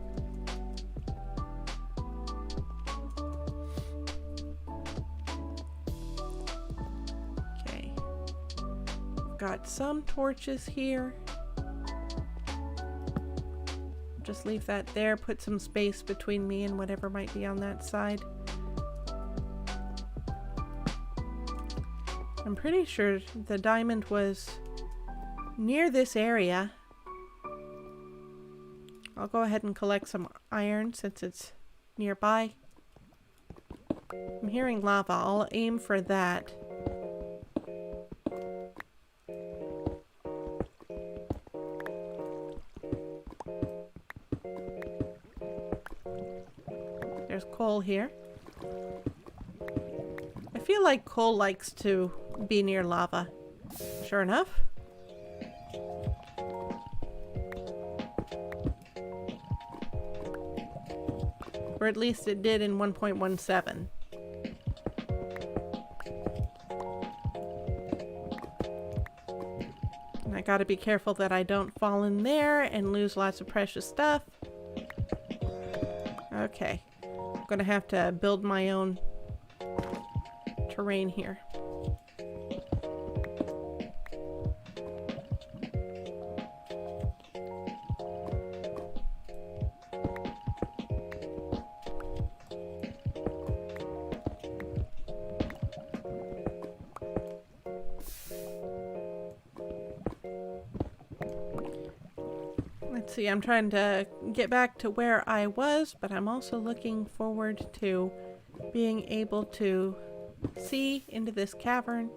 Got some torches here. Just leave that there, put some space between me and whatever might be on that side. I'm pretty sure the diamond was near this area. I'll go ahead and collect some iron since it's nearby. I'm hearing lava. I'll aim for that. There's coal here. I feel like coal likes to be near lava. Sure enough. Or at least it did in 1.17. And I gotta be careful that I don't fall in there and lose lots of precious stuff. Okay. I'm gonna have to build my own terrain here. Let's see, I'm trying to get back to where I was, but I'm also looking forward to being able to see into this cavern.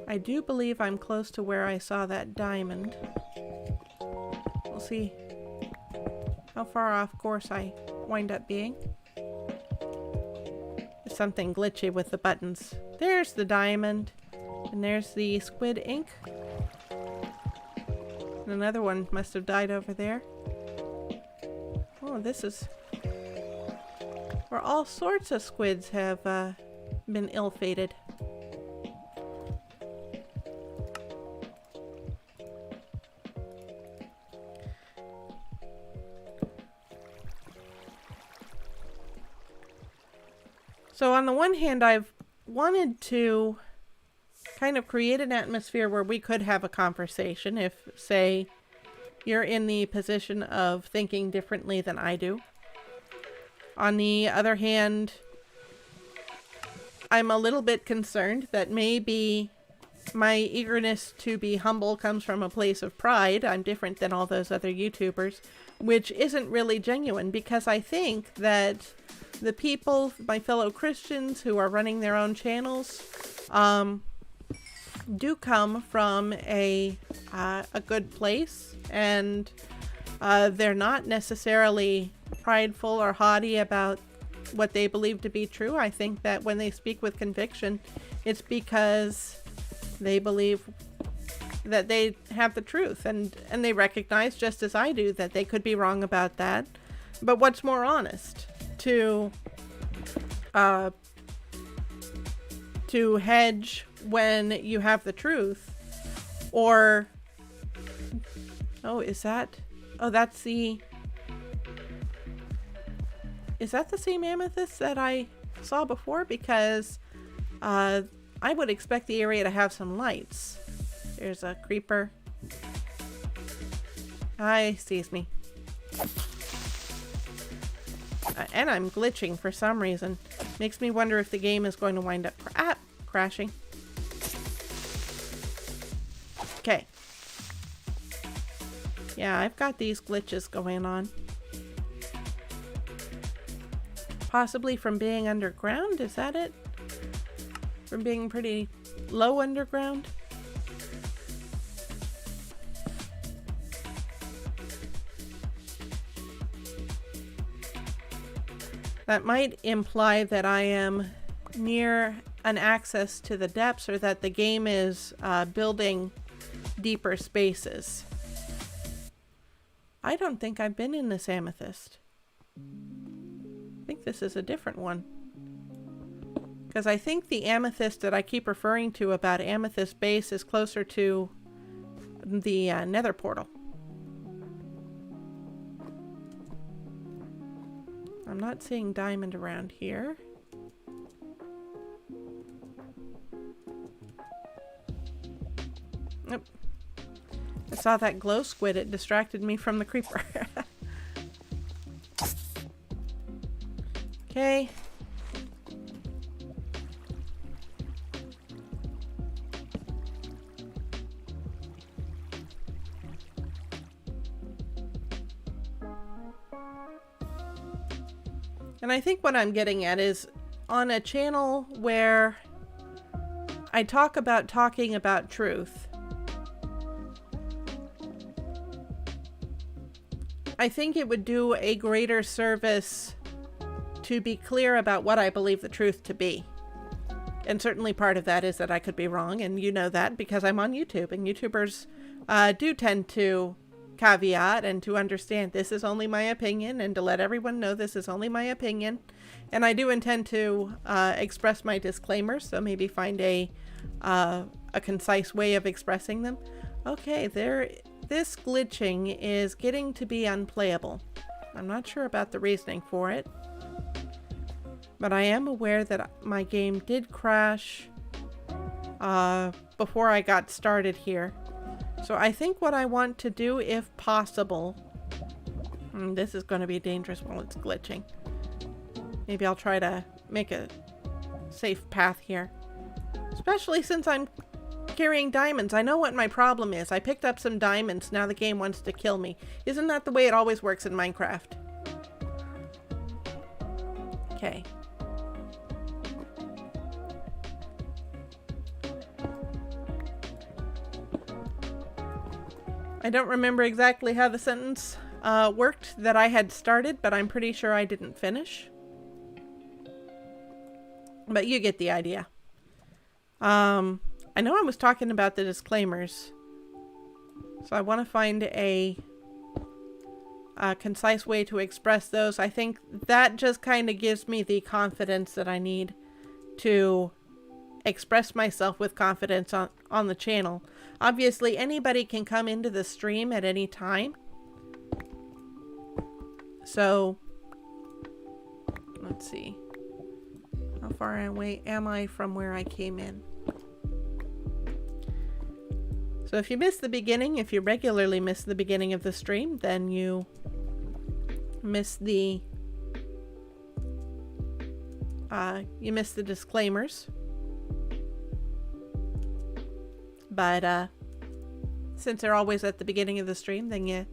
I do believe I'm close to where I saw that diamond. We'll see how far off course I wind up being. There's something glitchy with the buttons. There's the diamond, and there's the squid ink. And another one must have died over there. Oh, this is where all sorts of squids have been ill-fated. So on the one hand, I've wanted to kind of create an atmosphere where we could have a conversation if, say, you're in the position of thinking differently than I do. On the other hand, I'm a little bit concerned that maybe my eagerness to be humble comes from a place of pride. I'm different than all those other YouTubers, which isn't really genuine, because I think that the people, my fellow Christians who are running their own channels, do come from a good place, and they're not necessarily prideful or haughty about what they believe to be true. I think that when they speak with conviction, it's because they believe that they have the truth, and they recognize, just as I do, that they could be wrong about that. But what's more honest? To hedge when you have the truth, or is that the same amethyst that I saw before? Because I would expect the area to have some lights. There's a creeper. Hi, sees me. And I'm glitching for some reason. Makes me wonder if the game is going to wind up crashing. Okay. Yeah, I've got these glitches going on. Possibly from being underground, is that it? From being pretty low underground? That might imply that I am near an access to the depths, or that the game is building deeper spaces. I don't think I've been in this amethyst. I think this is a different one. Because I think the amethyst that I keep referring to about Amethyst Base is closer to the nether portal. I'm not seeing diamond around here. saw that glow squid, it distracted me from the creeper. Okay. And I think what I'm getting at is on a channel where I talk about talking about truth. I think it would do a greater service to be clear about what I believe the truth to be. And certainly part of that is that I could be wrong, and you know that because I'm on YouTube, and YouTubers do tend to caveat and to understand this is only my opinion, and to let everyone know this is only my opinion. And I do intend to express my disclaimers, so maybe find a concise way of expressing them. Okay, this glitching is getting to be unplayable. I'm not sure about the reasoning for it, but I am aware that my game did crash before I got started here. So I think what I want to do, if possible, this is going to be dangerous while it's glitching. Maybe I'll try to make a safe path here. Especially since I'm carrying diamonds. I know what my problem is. I picked up some diamonds. Now the game wants to kill me. Isn't that the way it always works in Minecraft? Okay. I don't remember exactly how the sentence worked that I had started, but I'm pretty sure I didn't finish. But you get the idea. I know I was talking about the disclaimers, so I want to find a concise way to express those. I think that just kind of gives me the confidence that I need to express myself with confidence on the channel. Obviously, anybody can come into the stream at any time. So, let's see. How far away am I from where I came in? So if you miss the beginning, if you regularly miss the beginning of the stream, then you miss the disclaimers. But since they're always at the beginning of the stream, then you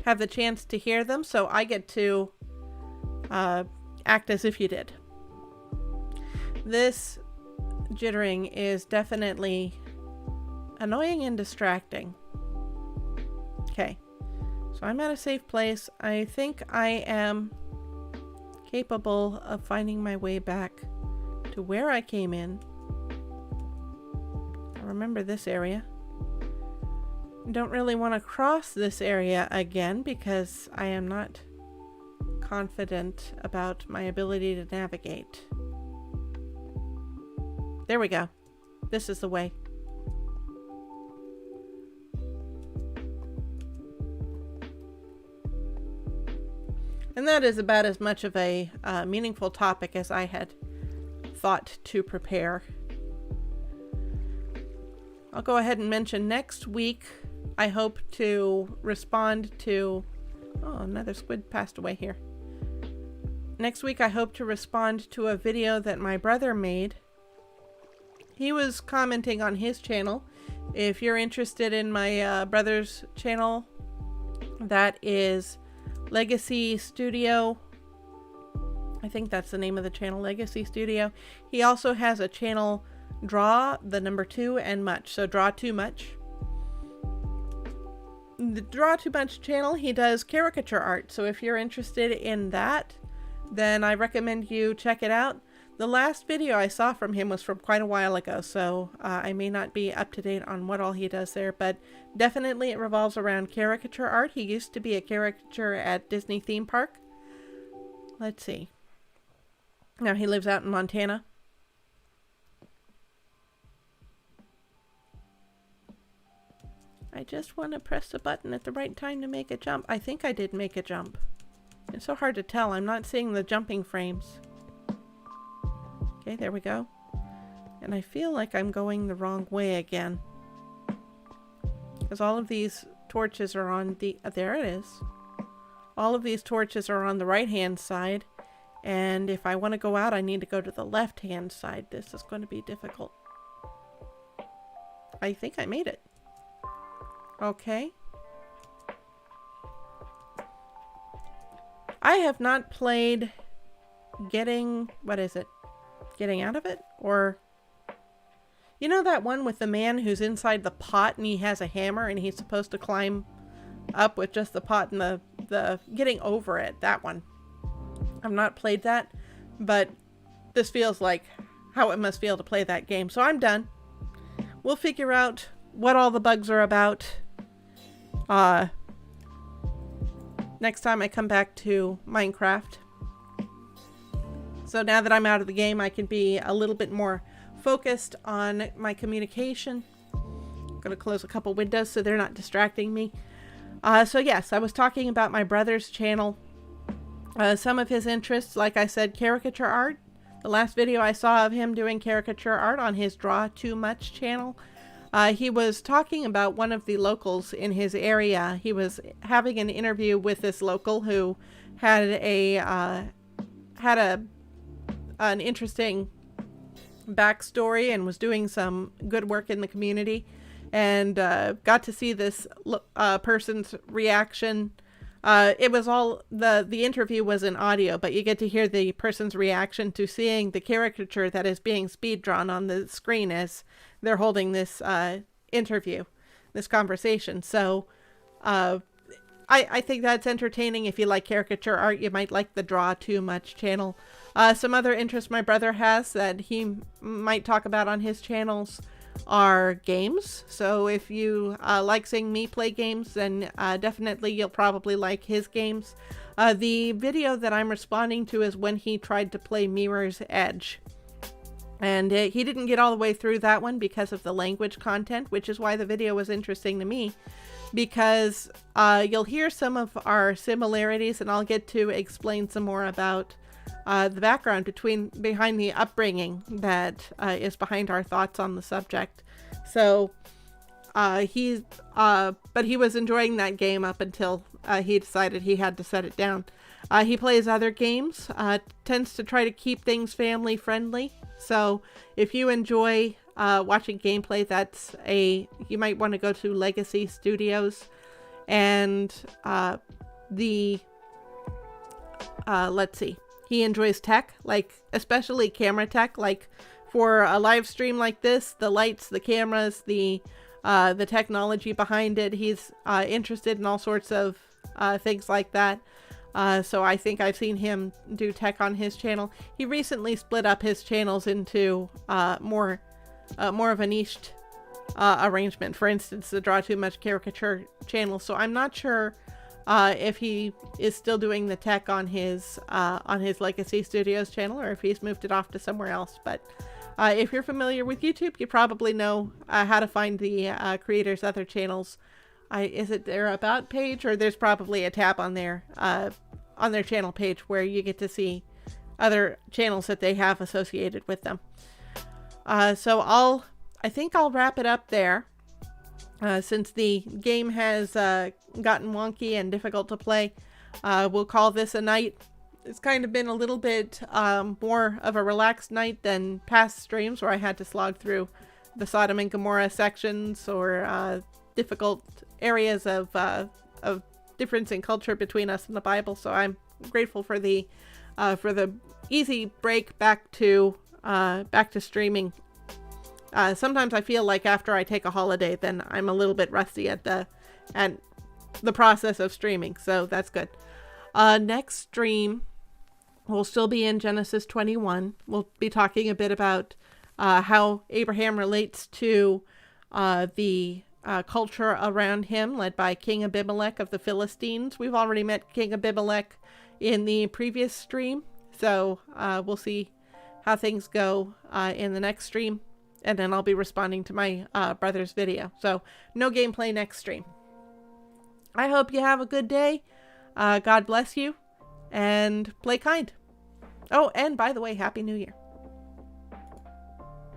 have the chance to hear them, so I get to act as if you did. This jittering is definitely annoying and distracting. Okay, so I'm at a safe place. I think I am capable of finding my way back to where I came in. I remember this area. I don't really want to cross this area again because I am not confident about my ability to navigate. There we go. This is the way. And that is about as much of a meaningful topic as I had thought to prepare. I'll go ahead and mention next week I hope to respond to... Oh, another squid passed away here. Next week I hope to respond to a video that my brother made. He was commenting on his channel. If you're interested in my brother's channel, that is Legacy Studio. I think that's the name of the channel, Legacy Studio. He also has a channel, Draw the number 2 and Much. So Draw Too Much. The Draw Too Much channel, he does caricature art. So if you're interested in that, then I recommend you check it out. The last video I saw from him was from quite a while ago, so I may not be up to date on what all he does there, but definitely it revolves around caricature art. He used to be a caricature at Disney Theme Park. Let's see. Now he lives out in Montana. I just want to press the button at the right time to make a jump. I think I did make a jump. It's so hard to tell. I'm not seeing the jumping frames. Okay, there we go. And I feel like I'm going the wrong way again. Because all of these torches are on the... there it is. All of these torches are on the right-hand side. And if I want to go out, I need to go to the left-hand side. This is going to be difficult. I think I made it. Okay. I have not played getting... what is it? Getting out of it? Or... you know that one with the man who's inside the pot and he has a hammer and he's supposed to climb up with just the pot and the getting over it? That one. I've not played that, but this feels like how it must feel to play that game. So I'm done. We'll figure out what all the bugs are about next time I come back to Minecraft. So now that I'm out of the game, I can be a little bit more focused on my communication. I'm going to close a couple windows so they're not distracting me. So yes, I was talking about my brother's channel. Some of his interests, like I said, caricature art. The last video I saw of him doing caricature art on his Draw Too Much channel. He was talking about one of the locals in his area. He was having an interview with this local who had an interesting backstory and was doing some good work in the community, and got to see this person's reaction. It was all the interview was in audio, but you get to hear the person's reaction to seeing the caricature that is being speed drawn on the screen as they're holding this interview, this conversation. So I think that's entertaining. If you like caricature art, you might like the Draw Too Much channel. Some other interests my brother has that he might talk about on his channels are games. So if you like seeing me play games, then definitely you'll probably like his games. The video that I'm responding to is when he tried to play Mirror's Edge. And he didn't get all the way through that one because of the language content, which is why the video was interesting to me. Because you'll hear some of our similarities, and I'll get to explain some more about the background behind the upbringing that is behind our thoughts on the subject. So but he was enjoying that game up until he decided he had to set it down. He plays other games, tends to try to keep things family friendly. So if you enjoy watching gameplay, you might want to go to Legacy Studios, and let's see. He enjoys tech, like especially camera tech, like for a live stream like this, the lights, the cameras, the technology behind it. He's interested in all sorts of things like that. So I think I've seen him do tech on his channel. He recently split up his channels into more of a niched arrangement. For instance, the Draw Too Much caricature channel. So I'm not sure if he is still doing the tech on his Legacy Studios channel, or if he's moved it off to somewhere else. But if you're familiar with YouTube, you probably know how to find the creators' other channels. Is it their About page, or there's probably a tab on their channel page where you get to see other channels that they have associated with them. So I think I'll wrap it up there. Since the game has gotten wonky and difficult to play, we'll call this a night. It's kind of been a little bit more of a relaxed night than past streams where I had to slog through the Sodom and Gomorrah sections or difficult areas of difference in culture between us and the Bible. So I'm grateful for the easy break back to streaming. Sometimes I feel like after I take a holiday, then I'm a little bit rusty at the process of streaming. So that's good. Next stream, we'll still be in Genesis 21. We'll be talking a bit about how Abraham relates to the culture around him, led by King Abimelech of the Philistines. We've already met King Abimelech in the previous stream, so we'll see how things go in the next stream. And then I'll be responding to my brother's video. So no gameplay next stream. I hope you have a good day. God bless you. And play kind. Oh, and by the way, Happy New Year.